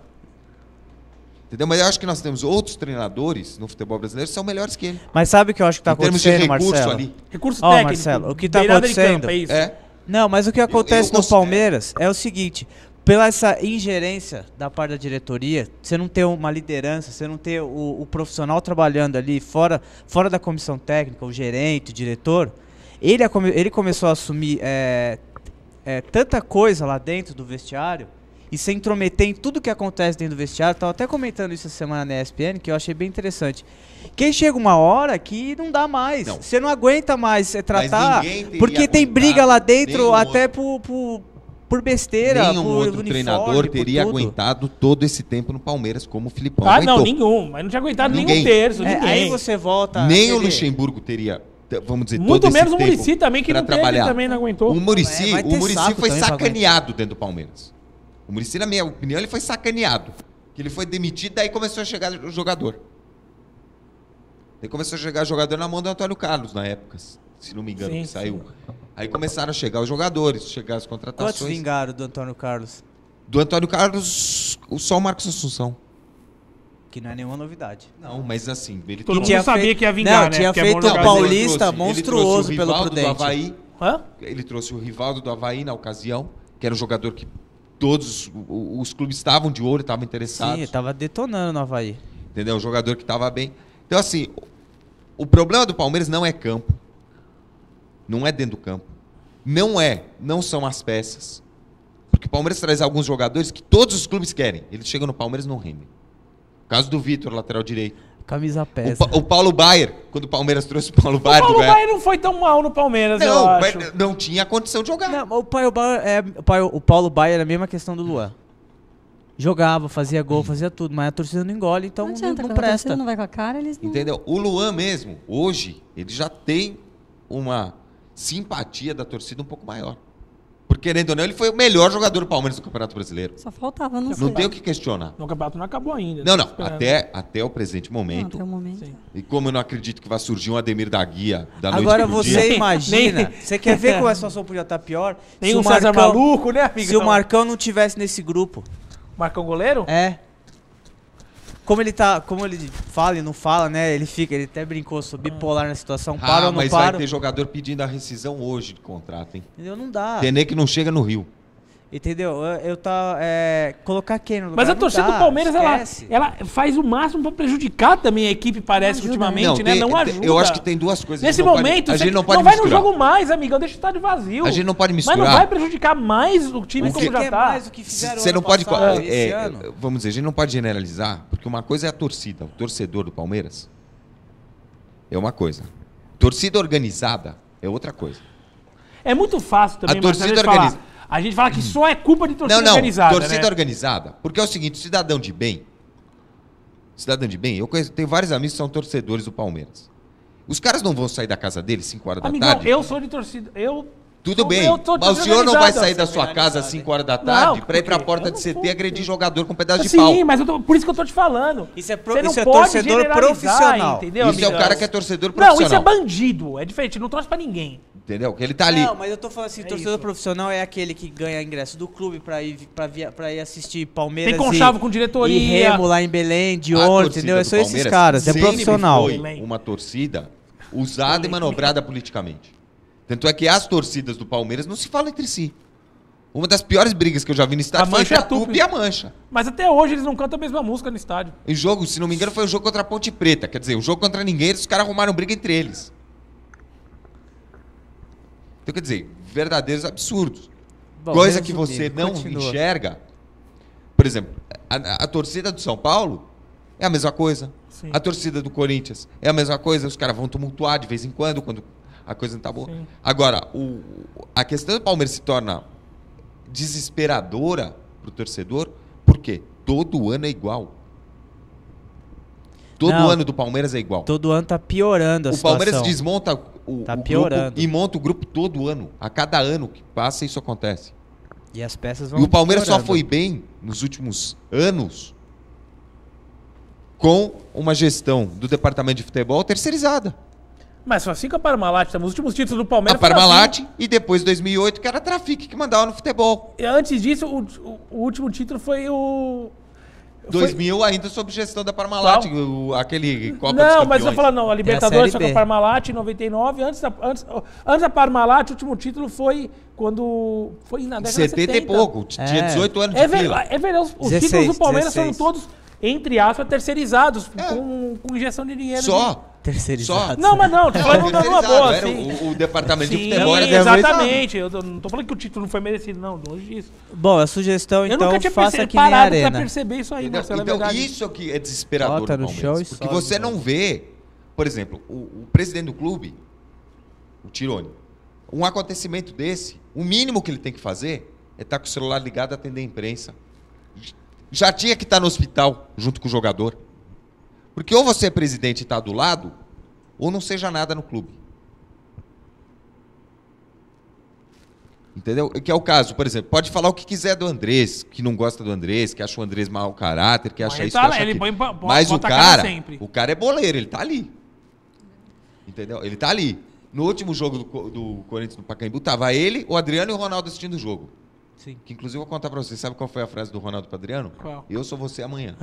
Entendeu? Mas eu acho que nós temos outros treinadores no futebol brasileiro que são melhores que ele. Mas sabe o que eu acho que tá Em termos de acontecendo, recurso Marcelo? ali. Recurso Ó, técnico. Marcelo, o que tá beirada de acontecendo- campo, é isso. É. Não, mas o que acontece eu no Palmeiras é o seguinte, pela essa ingerência da parte da diretoria, você não ter uma liderança, você não ter o profissional trabalhando ali fora da comissão técnica, o gerente, o diretor, ele começou a assumir tanta coisa lá dentro do vestiário e se intrometer em tudo que acontece dentro do vestiário. Estava até comentando isso essa semana na ESPN, que eu achei bem interessante. Que chega uma hora que não dá mais. Não. Você não aguenta mais tratar, ninguém teria porque tem aguentado, briga lá dentro nenhum até por besteira, Nenhum por outro uniforme, treinador por teria tudo. aguentado todo esse tempo no Palmeiras como o Filipão Ah, aguentou. não, nenhum. Mas não tinha aguentado nem Ninguém. um terço, É, ninguém. aí você volta... Nem o aquele- Luxemburgo teria, vamos dizer, Muito todo esse menos o tempo Muricy também, que pra não teve, trabalhar. também não aguentou. O Muricy, vai ter o Muricy saco foi também pra sacaneado dentro do Palmeiras. O Muricy, na minha opinião, ele foi sacaneado. Que ele foi demitido, daí começou a chegar o jogador. Daí começou a chegar o jogador na mão do Antônio Carlos, na época, se não me engano, Sim, que sim. saiu. Aí começaram a chegar os jogadores, chegar as Quantos contratações. vingaram do Antônio Carlos? Do Antônio Carlos, só o Marcos Assunção. Que não é nenhuma novidade. Não, mas assim, ele Todo mundo tinha sabia feito- que ia vingar, Não, né? tinha Porque é feito bom o jogador. Paulista ele monstruoso trouxe o pelo Rivaldo Prudente. do Avaí, Hã? ele trouxe o Rivaldo do Avaí na ocasião, que era um jogador que todos os clubes estavam de olho, estavam interessados. Sim, tava detonando no Avaí. Entendeu? Um jogador que estava bem. Então, assim, o problema do Palmeiras não é campo. Não é dentro do campo. Não são as peças. Porque o Palmeiras traz alguns jogadores que todos os clubes querem. Eles chegam no Palmeiras e não rendem. O caso do Vitor, lateral direito. Camisa pesa. O Paulo Baier, quando o Palmeiras trouxe o Paulo O Baier Paulo do Goiás. Baier não foi tão mal no Palmeiras, eu Não, acho. mas não tinha condição de jogar. Não, o Paulo Baier é a mesma questão do Luan. Jogava, fazia gol, fazia tudo, mas a torcida não engole, então Não adianta, não quando a torcida presta. não vai com a cara, eles não... Entendeu? O Luan mesmo, hoje, ele já tem uma simpatia da torcida um pouco maior. Porque, querendo ou não, ele foi o melhor jogador do Palmeiras no Campeonato Brasileiro. Só faltava, não Não sei. tem o que questionar. O campeonato não acabou ainda. Não, tô não. esperando. Até o presente Não, momento. até o momento. Sim. E como eu não acredito que vai surgir um Ademir da Guia da noite Agora pro você dia, imagina, Nem- você quer ver como a situação podia estar pior? Tem se um o César Marcão, maluco, né, amigo? se o Marcão não tivesse nesse grupo. Marcão goleiro? É. Como ele fala e não fala, né? Ele até brincou, sou bipolar na situação, para ou não mas para. vai ter jogador pedindo a rescisão hoje de contrato, hein? Entendeu? Não dá. Tem nem que não chega no Rio. Entendeu? Eu tá colocar quem no lugar? Mas a Não torcida dá, do Palmeiras, esquece. ela faz o máximo pra prejudicar também a equipe, parece, Não ajuda, ultimamente, né? tem- Não ajuda. Eu acho que tem duas coisas. Nesse a gente não momento, pode, a você gente não pode vai no misturar. jogo mais, amigão. Deixa o estádio vazio. A gente não pode Mas misturar. não vai prejudicar mais o time O como que- já quer tá. mais do que fizeram Você ano não pode. passado, esse ano? Vamos dizer, a gente não pode generalizar, porque uma coisa é a torcida, o torcedor do Palmeiras. É uma coisa. Torcida organizada é outra coisa. É muito fácil também, A torcida Marcelo, falar. organiza- A gente fala que só é culpa de torcida Não, organizada, torcida né? organizada. Porque é o seguinte, cidadão de bem, cidadão de bem, tenho vários amigos que são torcedores do Palmeiras. Os caras não vão sair da casa deles 5 horas da tarde? Eu sou de torcida. Tudo bem, mas o senhor não vai sair da sua casa às 5 horas da tarde pra ir pra porta de CT e agredir jogador com um pedaço de pau? Sim, mas por isso que eu tô te falando. Isso é torcedor profissional. Entendeu, isso é o cara que é torcedor profissional. Não, isso é bandido. É diferente, não torce pra ninguém. Entendeu? Que ele tá ali. Não, mas eu tô falando assim, torcedor profissional é aquele que ganha ingresso do clube pra ir assistir Palmeiras. Tem conchavo com diretoria. E Remo lá em Belém, de ônibus, entendeu? São esses caras, é profissional. Foi uma torcida usada e manobrada politicamente. Tanto é que as torcidas do Palmeiras não se falam entre si. Uma das piores brigas que eu já vi no estádio foi entre a Tupi e a Mancha. Mas até hoje eles não cantam a mesma música no estádio. Em jogo, se não me engano, foi um jogo contra a Ponte Preta. Quer dizer, um jogo contra ninguém, os caras arrumaram briga entre eles. Então, quer dizer, verdadeiros absurdos. Bom, coisa que você não enxerga. Por exemplo, a torcida do São Paulo é a mesma coisa. Sim. A torcida do Corinthians é a mesma coisa. Os caras vão tumultuar de vez em quando a coisa não tá boa. Sim. Agora, a questão do Palmeiras se torna desesperadora pro torcedor, por quê? Todo ano é igual. Todo ano do Palmeiras é igual. Todo ano tá piorando a situação. O Palmeiras desmonta o piorando. grupo e monta o grupo todo ano. A cada ano que passa, isso acontece. E as peças vão E o Palmeiras piorando. só foi bem nos últimos anos com uma gestão do departamento de futebol terceirizada. Mas foi assim com a Parmalat, os últimos títulos do Palmeiras. A Parmalat e depois 2008 que era a Trafic que mandava no futebol. E antes disso, o último título foi o... 2000 ainda sob gestão da Parmalat, aquele Copa dos Não, Campeões. mas eu tô falando, não, a Libertadores foi Série com B. a Parmalat em 99, antes da Parmalat, o último título foi quando... Foi na década de 70 e pouco, tinha 18 anos de fila. É verdade, os 16, títulos do Palmeiras 16. foram todos, entre aspas, terceirizados, com injeção de dinheiro. Só. Terceirizado. Não, mas não, tô falando numa boa, era assim. o departamento de Sim, futebol era exatamente. Eu não tô falando que o título não foi merecido, não, longe disso. Bom, a sugestão, Eu então, nunca tinha faça que nem a parado pra Arena. perceber isso aí, Entendeu? Marcelo, é Então, verdade. isso que é desesperador Bota do no Palmeiras. chão e Porque sobe, você não vê, por exemplo, o presidente do clube, o Tironi, um acontecimento desse, o mínimo que ele tem que fazer é estar com o celular ligado e atender a imprensa. Já tinha que estar no hospital junto com o jogador. Porque ou você é presidente e está do lado, ou não seja nada no clube. Entendeu? Que é o caso, por exemplo, pode falar o que quiser do Andrés, que não gosta do Andrés, que acha o Andrés mau caráter, que acha Mas isso, ele que tá acha lá, ele aquilo. põe- Mas bota a cara sempre. o cara é boleiro, ele tá ali. Entendeu? Ele tá ali. No último jogo do Corinthians no Pacaembu, tava ele, o Adriano e o Ronaldo assistindo o jogo. Sim. Que inclusive eu vou contar pra vocês, sabe qual foi a frase do Ronaldo pro Adriano? Qual? Eu sou você amanhã.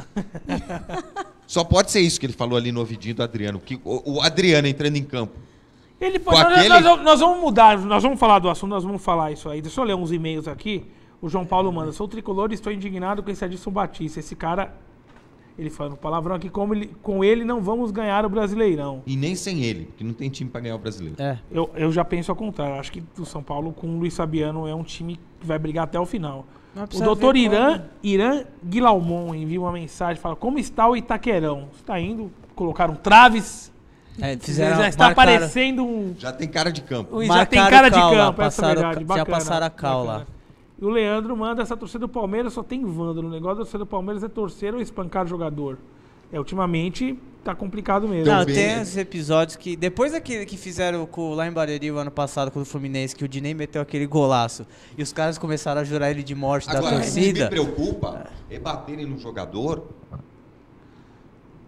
Só pode ser isso que ele falou ali no ouvidinho do Adriano, que o Adriano entrando em campo. Ele Com pode, aquele- nós vamos mudar, nós vamos falar do assunto, nós vamos falar isso aí. Deixa eu ler uns e-mails aqui. O João Paulo manda: sou tricolor e estou indignado com esse Adilson Batista. Esse cara, ele fala um palavrão aqui, com ele não vamos ganhar o Brasileirão. E nem sem ele, porque não tem time pra ganhar o brasileiro. É. Eu já penso ao contrário. Acho que o São Paulo com o Luiz Fabiano é um time que vai brigar até o final. Mas O precisa doutor ver Irã Guilaumon envia uma mensagem, fala: como está o Itaquerão? Está indo, colocaram traves, já está aparecendo um... Já tem cara de campo. Já tem Marcaram cara de cal lá, campo, essa é a passaram- verdade. já Bacana, passaram a cal lá. bacana. E o Leandro manda: essa torcida do Palmeiras só tem vândalo. O negócio da torcida do Palmeiras é torcer ou espancar o jogador. Ultimamente tá complicado mesmo. Não, bem, tem né? os episódios que... Depois daquele que fizeram lá em Bariri o ano passado com o Fluminense, que o Dinei meteu aquele golaço, e os caras começaram a jurar ele de morte da Agora, o que me torcida... preocupa é baterem no jogador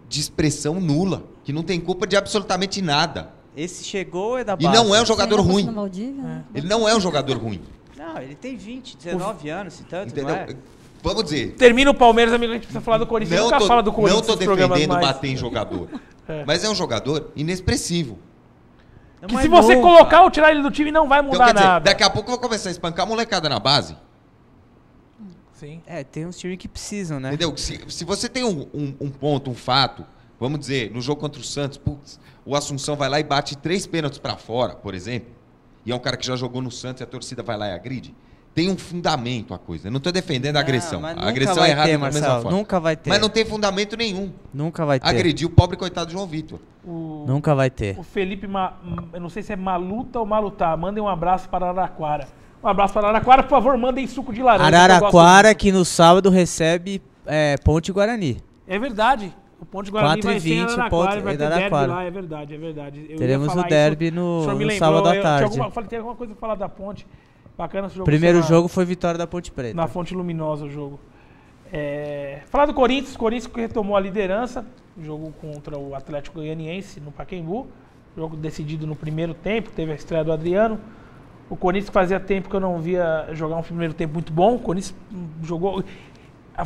de expressão nula, que não tem culpa de absolutamente nada. Esse chegou é da E base. não é um jogador Você ruim. na Valdívia, né? Ele não é um jogador ruim. Não, ele tem 20, 19 anos, se tanto, Entendeu? não é? Vamos dizer, Termina o Palmeiras, amigo, a gente precisa falar do Corinthians. não Nunca tô, fala do Corinthians não tô nos programas defendendo mais. bater em jogador. Mas é um jogador inexpressivo. É Que mais se você novo, colocar cara. ou tirar ele do time, não vai Então, mudar quer dizer, nada. daqui a pouco eu vou começar a espancar a molecada na base. Sim. É, tem uns times que precisam, né? Entendeu? Se você tem um ponto, um fato, vamos dizer, no jogo contra o Santos, putz, o Assunção vai lá e bate 3 pênaltis pra fora, por exemplo, e é um cara que já jogou no Santos e a torcida vai lá e agride, tem um fundamento a coisa. Eu não tô defendendo a agressão. mas A nunca agressão vai é errada ter, da mesma Marcelo, forma. nunca vai ter. Mas não tem fundamento nenhum. Nunca vai ter. Agredir o pobre coitado João Vitor. Nunca vai ter. O Felipe, eu não sei se é Maluta ou Malutá, mandem um abraço para Araraquara. Um abraço para Araraquara, por favor, mandem suco de laranja. que eu gosto Araraquara muito. que no sábado recebe Ponte Guarani. É verdade. O Ponte Guarani vai ser em 4h20, Araraquara, vai ter derby Araraquara. lá, é verdade. Eu ia Teremos falar o derby isso, o senhor me no lembrou, sábado à tarde. Tem alguma coisa pra falar da Ponte. Bacana esse jogo. Primeiro jogo foi vitória da Ponte Preta. Na Fonte Luminosa o jogo. Falar do Corinthians que retomou a liderança, jogo contra o Atlético Goianiense no Pacaembu, jogo decidido no primeiro tempo, teve a estreia do Adriano. O Corinthians fazia tempo que eu não via jogar um primeiro tempo muito bom, o Corinthians jogou...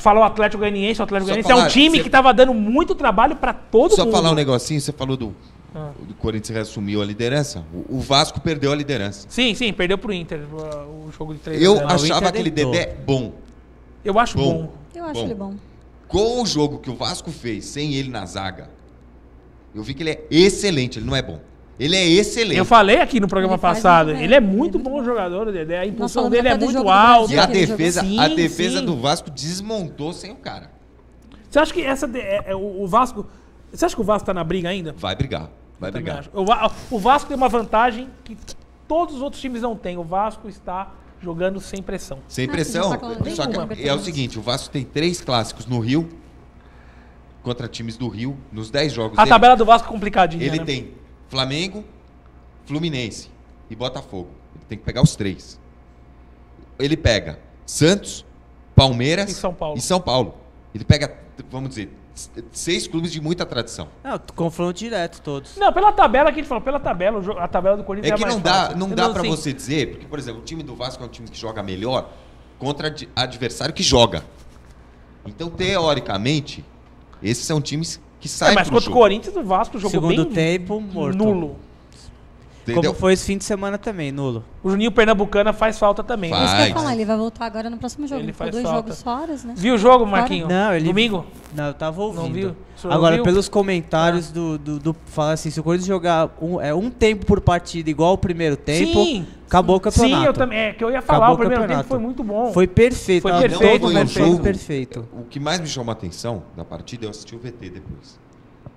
Falou o Atlético Goianiense é um time que estava dando muito trabalho para todo mundo. Só falar um negocinho, você falou do Corinthians reassumiu a liderança, o Vasco perdeu a liderança. Sim, perdeu pro Inter o jogo de 3-0. Eu achava aquele Dedé bom. Eu acho bom. Eu acho ele bom. Com o jogo que o Vasco fez, sem ele na zaga, eu vi que ele é excelente, ele não é bom. Ele é excelente. Eu falei aqui no programa passado, ele é muito bom jogador, o Dedé. A impulsão dele é muito alta. E a defesa do Vasco desmontou sem o cara. Você acha que o Vasco... Você acha que o Vasco tá na briga ainda? Vai brigar. O Vasco tem uma vantagem que todos os outros times não têm. O Vasco está jogando sem pressão. Sem pressão. Só que é o seguinte, o Vasco tem 3 clássicos no Rio, contra times do Rio, nos 10 jogos A tabela do Vasco é complicadinha, Ele né? tem Flamengo, Fluminense e Botafogo. Ele tem que pegar os 3. Ele pega Santos, Palmeiras e São Paulo. Ele pega, vamos dizer, 6 clubes de muita tradição. Não, confronto direto todos. Não, pela tabela que a gente falou, a tabela do Corinthians É que mais não dá, fácil. não dá pra você dizer, porque, por exemplo, o time do Vasco é um time que joga melhor contra adversário que joga. Então, teoricamente, esses são times que saem mas contra o Corinthians, o Vasco jogou Segundo bem tempo, morto. nulo. Entendeu? Como foi esse fim de semana também, nulo. O Juninho Pernambucana faz falta também. Faz. Isso que eu ia falar, ele vai voltar agora no próximo jogo. Ele Ele ficou faz 2 falta. jogos horas, né? Viu o jogo, Marquinhos? Não, ele... Domingo? Não, eu tava ouvindo. Não viu? O senhor Agora, ouviu? pelos comentários do fala assim, se o Corinthians jogar um tempo por partida igual o primeiro tempo, Sim. acabou o campeonato. Sim, eu também. É que eu ia falar, Acabou o primeiro campeonato. tempo foi muito bom. Foi perfeito. Foi Não, perfeito, todo foi um mundo fez jogo. perfeito. O que mais me chamou a atenção da partida, eu assisti o VT depois,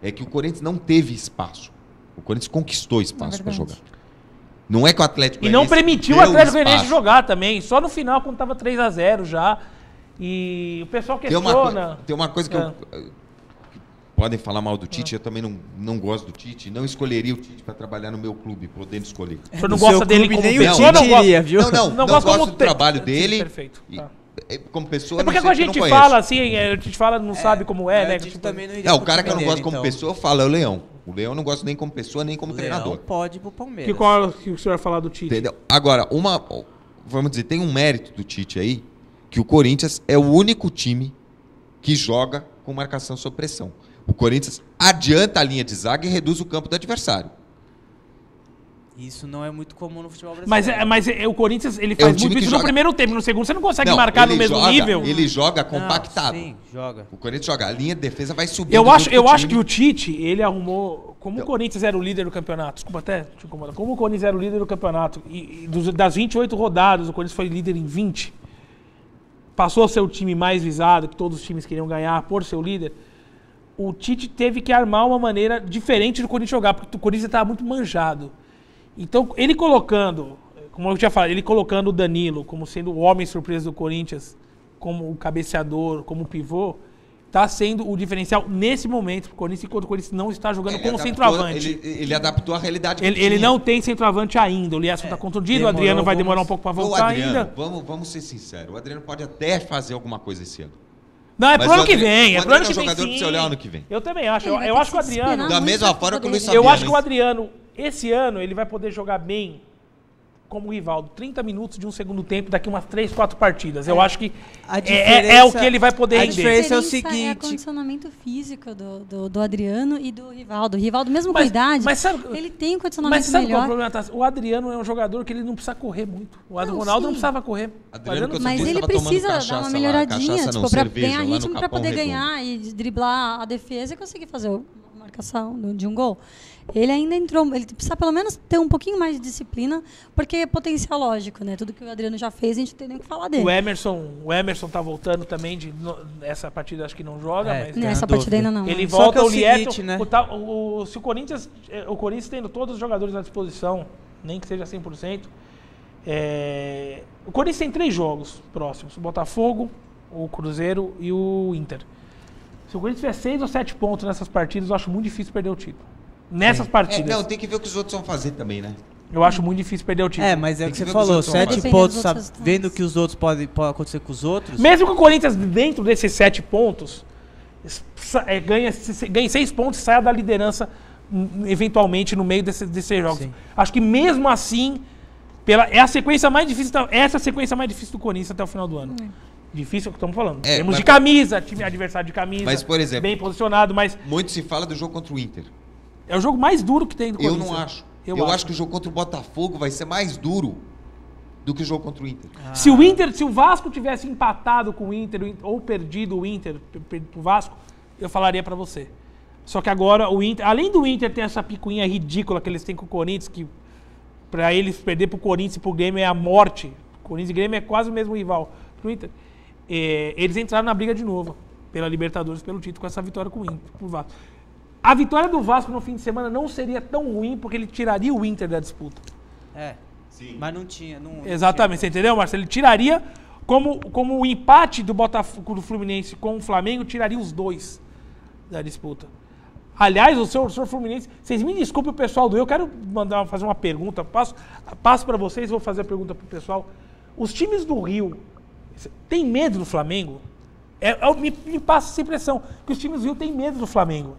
é que o Corinthians não teve espaço. O Corinthians conquistou espaço pra jogar. Não é que o Atlético E não Goianiense permitiu o deu Atlético Goianiense espaço. jogar também. Só no final, quando tava 3-0 já. E o pessoal questiona. Tem uma coisa que podem falar mal do Tite, eu também não gosto do Tite. Não escolheria o Tite para trabalhar no meu clube, podendo escolher. O senhor não No gosta seu dele clube, como nem o pessoa? Tite iria, viu? Não gosto gosto como do trabalho Sim, dele. perfeito. E, Tá. como pessoa, É porque não quando a sei, gente porque eu não fala conheço. assim, a gente fala, não sabe como é, né? O Tite Tipo, também não iria Não, o pro cara que eu time não gosto dele, como então. pessoa, eu falo, é o Leão. O Leão eu não gosto nem como pessoa, nem como O treinador. Leão pode ir pro Palmeiras. qual que o senhor vai falar do Tite? Entendeu? Agora, vamos dizer, tem um mérito do Tite aí, que o Corinthians é o único time que joga com marcação sob pressão. O Corinthians adianta a linha de zaga e reduz o campo do adversário. Isso não é muito comum no futebol brasileiro. Mas o Corinthians ele faz time muito que isso joga- no primeiro tempo. No segundo você não consegue Não, marcar no ele mesmo joga- nível. Ele joga Não, compactado. sim, joga. O Corinthians joga, a linha de defesa vai subindo. Eu acho junto com que time. o Tite, ele arrumou. Como Então- o Corinthians era o líder do campeonato, desculpa até te incomodar. Como o Corinthians era o líder do campeonato, e das 28 rodadas, o Corinthians foi líder em 20, passou a ser o time mais visado, que todos os times queriam ganhar por ser o líder. O Tite teve que armar uma maneira diferente do Corinthians jogar, porque o Corinthians estava muito manjado. Então, ele colocando, como eu já falei, ele colocando o Danilo como sendo o homem surpresa do Corinthians, como o cabeceador, como o pivô, está sendo o diferencial nesse momento pro Corinthians, enquanto o Corinthians não está jogando Ele como adaptou- centroavante. Ele adaptou a realidade que Ele tinha. não tem centroavante ainda. O Lierson está contundido, o demorou Adriano vai demorar um alguns- pouco para O voltar Adriano, ainda. vamos ser sinceros, o Adriano pode até fazer alguma coisa esse ano. Não, é Mas pro ano o que Adriano- vem. o É pro ano Adriano que é vem, jogador pra sim. você olhar ano que vem. Eu também acho. Ele vai Eu ter acho que o que se Adriano... esperar Da muito mesma pra forma que o poder Luiz render. Eu Fabiano, acho que o Adriano, esse ano, ele vai poder jogar bem como o Rivaldo. 30 minutos de um segundo tempo, daqui umas 3, 4 partidas. Eu acho que A é diferença- o que ele vai poder a render. diferença é o É seguinte. condicionamento físico do Adriano e do Rivaldo. O Rivaldo, mesmo com a idade, mas sabe- ele tem um Mas condicionamento você sabe qual é o melhor. problema, Tassi? O Adriano é um jogador que ele não precisa correr muito. O Não, Ronaldo não sim. precisava correr. O Adriano, que eu Mas Ele ele tava tomando precisa dar cachaça uma lá, melhoradinha, cachaça não, tipo, pra cerveja, ganhar lá no ritmo pra Capão poder Redondo. ganhar e driblar a defesa e conseguir fazer a marcação de um gol. Ele ainda entrou, ele precisa pelo menos ter um pouquinho mais de disciplina, porque é potencial lógico, né? Tudo que o Adriano já fez, a gente não tem nem o que falar dele. O Emerson tá voltando também essa partida, acho que não joga, É, mas tem Nessa a partida dúvida. ainda não. ele né? Só volta, que é o o Lieto, seguinte, né? se o Corinthians tendo todos os jogadores à disposição, nem que seja 100%, o Corinthians tem 3 jogos próximos, o Botafogo, o Cruzeiro e o Inter. Se o Corinthians tiver 6 ou 7 pontos nessas partidas, eu acho muito difícil perder o título. Nessas partidas. Não, tem que ver o que os outros vão fazer também, né? Eu acho muito difícil perder o título. Mas é o que você ver falou, os outros 7 vão pontos, fazer. sabe, vendo que os outros pode acontecer com os outros. Mesmo que o Corinthians, dentro desses 7 pontos, ganhe 6 pontos e saia da liderança, eventualmente, no meio desses jogos. Sim. Acho que mesmo assim, essa é a sequência mais difícil do Corinthians até o final do ano. Difícil é o que estamos falando. Temos de camisa, time adversário de camisa, Mas, por exemplo, bem posicionado, mas muito se fala do jogo contra o Inter. é o jogo mais duro que tem do Eu Corinthians. não acho. Eu acho que o jogo contra o Botafogo vai ser mais duro do que o jogo contra o Inter. Se o Vasco tivesse empatado com o Inter ou perdido o Inter pro Vasco, eu falaria pra você. Só que agora o Inter, além do Inter ter essa picuinha ridícula que eles têm com o Corinthians, que pra eles perder pro Corinthians e pro Grêmio é a morte. Corinthians e Grêmio é quase o mesmo rival pro Inter. Eles entraram na briga de novo pela Libertadores, pelo título, com essa vitória com o Inter, pro Vasco. A vitória do Vasco no fim de semana não seria tão ruim, porque ele tiraria o Inter da disputa. Sim. Mas não tinha. Exatamente, você entendeu, Marcelo? Ele tiraria, como o empate do Botafogo, do Fluminense com o Flamengo, tiraria os dois da disputa. Aliás, o senhor Fluminense, vocês me desculpem o pessoal eu quero fazer uma pergunta, passo para vocês, vou fazer a pergunta pro pessoal. Os times do Rio têm medo do Flamengo? Me passa essa impressão, que os times do Rio têm medo do Flamengo.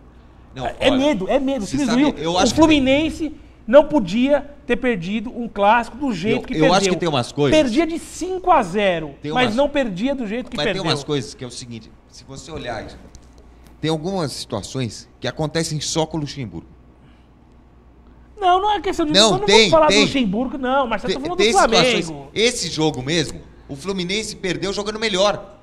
Não, É medo. Os times do Rio, o Fluminense não podia ter perdido um clássico do jeito que perdeu. Eu acho que tem umas coisas... Perdia de 5-0, mas não perdia do jeito que perdeu. Mas tem umas coisas que é o seguinte, se você olhar isso, tem algumas situações que acontecem só com o Luxemburgo. Não é questão de... Não, eu não vou falar do Luxemburgo, não, mas você tá falando do Flamengo. Esse jogo mesmo, o Fluminense perdeu jogando melhor.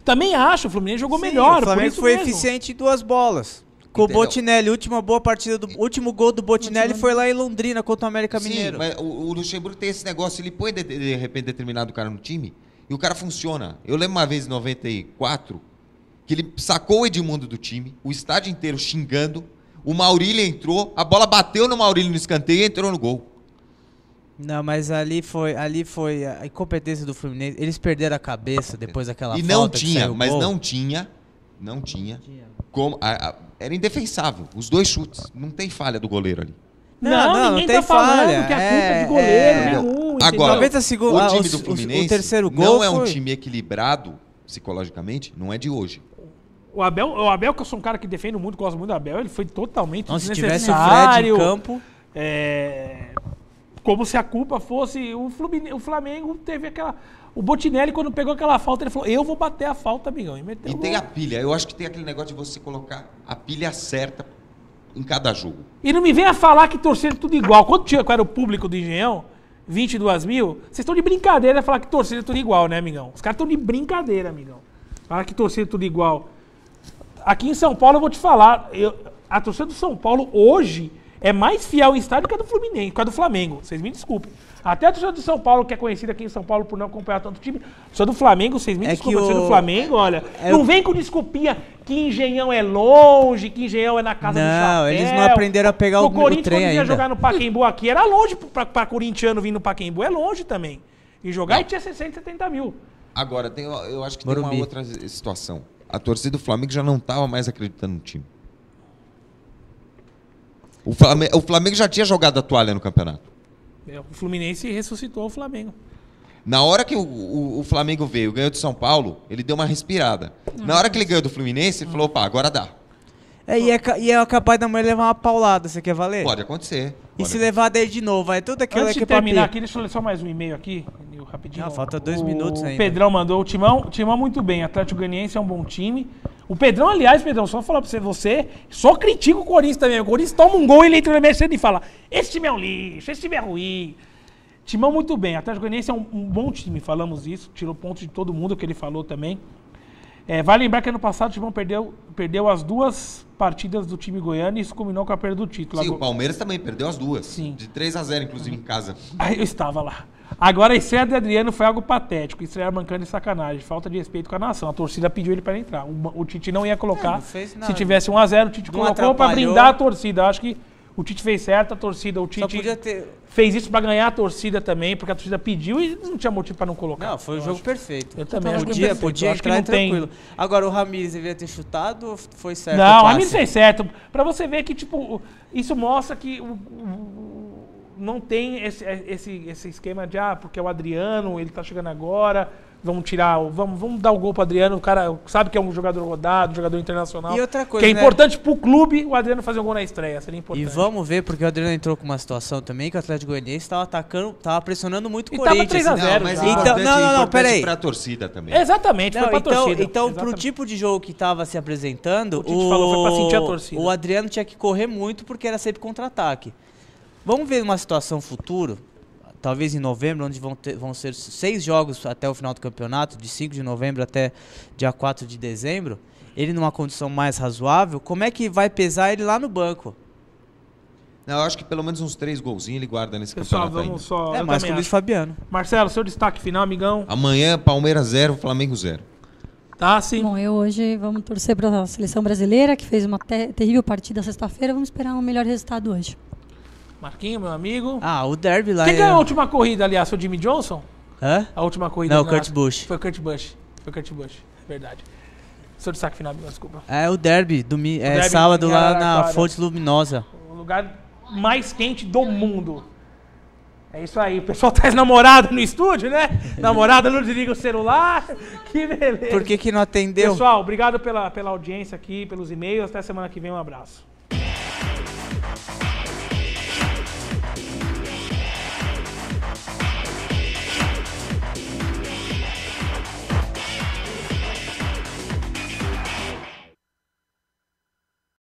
Também acho, o Fluminense jogou Sim, melhor. O Flamengo foi mesmo. eficiente em 2 bolas. Com o Botinelli, última boa partida último gol do Botinelli foi lá em Londrina contra o América Mineiro. Sim, mas o Luxemburgo tem esse negócio, ele põe de repente determinado cara no time e o cara funciona. Eu lembro uma vez em 94 que ele sacou o Edmundo do time, o estádio inteiro xingando, o Maurílio entrou, a bola bateu no Maurílio no escanteio e entrou no gol. Não, mas ali foi a incompetência do Fluminense. Eles perderam a cabeça depois daquela falta. E não que tinha, saiu o mas gol. não tinha. Como, era indefensável. Os 2 chutes. Não tem falha do goleiro ali. Não tem tá falha. falando que a culpa é de goleiro nenhum. Agora, Talvez o time do Fluminense o terceiro gol não é um foi... time equilibrado psicologicamente, não é de hoje. O Abel, que eu sou um cara que defendo muito, gosto muito do Abel, ele foi totalmente se tivesse o Fred em campo... Como se a culpa fosse o Flamengo teve aquela... O Botinelli, quando pegou aquela falta, ele falou, eu vou bater a falta, amigão. E tem a pilha. Eu acho que tem aquele negócio de você colocar a pilha certa em cada jogo. E não me venha falar que torceram tudo igual. Quando era o público do Engenhão, 22 mil, vocês estão de brincadeira falar que torceram tudo igual, né, amigão? Os caras estão de brincadeira, amigão. Falar que torceram tudo igual. Aqui em São Paulo, eu vou te falar, a torcida do São Paulo hoje é mais fiel em estádio que a do Fluminense, que a do Flamengo. Vocês me desculpem. Até a torcida do São Paulo, que é conhecida aqui em São Paulo por não acompanhar tanto time, a torcida do Flamengo, vocês me desculpem, a torcida do Flamengo, olha, não vem com desculpinha que Engenhão é longe, que Engenhão é na casa do chapéu. Não, eles não aprenderam a pegar o trem ainda. O Corinthians, quando ia jogar no Pacaembu aqui, era longe pra corintiano vir no Pacaembu, é longe também. E jogar e tinha 60, 70 mil. Agora, eu acho que tem uma outra situação. A torcida do Flamengo já não estava mais acreditando no time. O Flamengo já tinha jogado a toalha no campeonato. O Fluminense ressuscitou o Flamengo. Na hora que o Flamengo veio, ganhou de São Paulo, ele deu uma respirada. Na hora que ele ganhou do Fluminense, ele falou, opa, agora dá. E é capaz da mulher levar uma paulada, você quer valer? Pode acontecer. Se levar daí de novo, aí tudo aquilo Antes de terminar aqui, deixa eu ler só mais um e-mail aqui, rapidinho. Falta 2 minutos ainda. O Pedrão mandou, o Timão muito bem, Atlético Goianiense é um bom time. O Pedrão, aliás, só falar pra você só critica o Corinthians também. O Corinthians toma um gol e ele entra no Mercedes e fala, esse time é um lixo, esse time é ruim. Timão muito bem, Atlético Goianiense é um bom time, falamos isso, tirou pontos de todo mundo, que ele falou também. Vale lembrar que ano passado o Timão perdeu as 2 partidas do time goiano e isso combinou com a perda do título. Sim, o Palmeiras também perdeu as 2. Sim. De 3-0, inclusive, em casa. Aí eu estava lá. Agora a estreia de Adriano foi algo patético. Estrear mancando de sacanagem. Falta de respeito com a nação. A torcida pediu ele para entrar. O Tite não ia colocar. Se tivesse 1-0, o Tite colocou para brindar a torcida. Acho que O Tite fez certo, a torcida, o Só Tite podia ter... fez isso pra ganhar a torcida também, porque a torcida pediu e não tinha motivo pra não colocar. Não, foi o jogo perfeito. Eu também acho que Podia, perfeito. podia Eu acho que entrar não tem. tranquilo. Agora, o Ramires deveria ter chutado ou foi certo? Não, o o passe? Ramires fez certo. Pra você ver que, tipo, isso mostra que não tem esse esquema de, porque o Adriano, ele tá chegando agora, vamos tirar, vamos dar o gol pro Adriano, o cara sabe que é um jogador rodado, um jogador internacional. E outra coisa, que é né? importante pro clube o Adriano fazer um gol na estreia, seria importante. E vamos ver, porque o Adriano entrou com uma situação também que o Atlético Goianiense estava atacando, tava pressionando muito o E tava Corinthians. 3 a 0 mas já. Então, não, peraí. pra torcida também. Exatamente, foi pra torcida. Então pro Exatamente. tipo de jogo que tava se apresentando, O Tite falou, foi pra sentir a torcida. o Adriano tinha que correr muito porque era sempre contra-ataque. Vamos ver uma situação futuro, talvez em novembro, onde vão ser 6 jogos até o final do campeonato, de 5 de novembro até dia 4 de dezembro, ele numa condição mais razoável, como é que vai pesar ele lá no banco? Não, eu acho que pelo menos uns 3 golzinhos ele guarda nesse Pessoal, campeonato vamos ainda. só... É eu mais que também o Luiz acho. Fabiano. Marcelo, seu destaque final, amigão. Amanhã, Palmeiras 0, Flamengo 0. Tá, sim. Bom, eu hoje vamos torcer para a seleção brasileira, que fez uma terrível partida sexta-feira. Vamos esperar um melhor resultado hoje. Marquinho, meu amigo. O derby lá... Quem ganhou a última corrida, aliás? Foi o Jimmy Johnson? Hã? A última corrida? Não, o na- Kurt Busch. Foi o Kurt Busch. Verdade. Seu destaque final, amigo, desculpa. É o derby, derby sábado em lá na Araraquara. Fonte Luminosa. O lugar mais quente do mundo. É isso aí. O pessoal traz namorada no estúdio, né? Namorada não desliga o celular. Que beleza. Por que não atendeu? Pessoal, obrigado pela audiência aqui, pelos e-mails. Até semana que vem. Um abraço.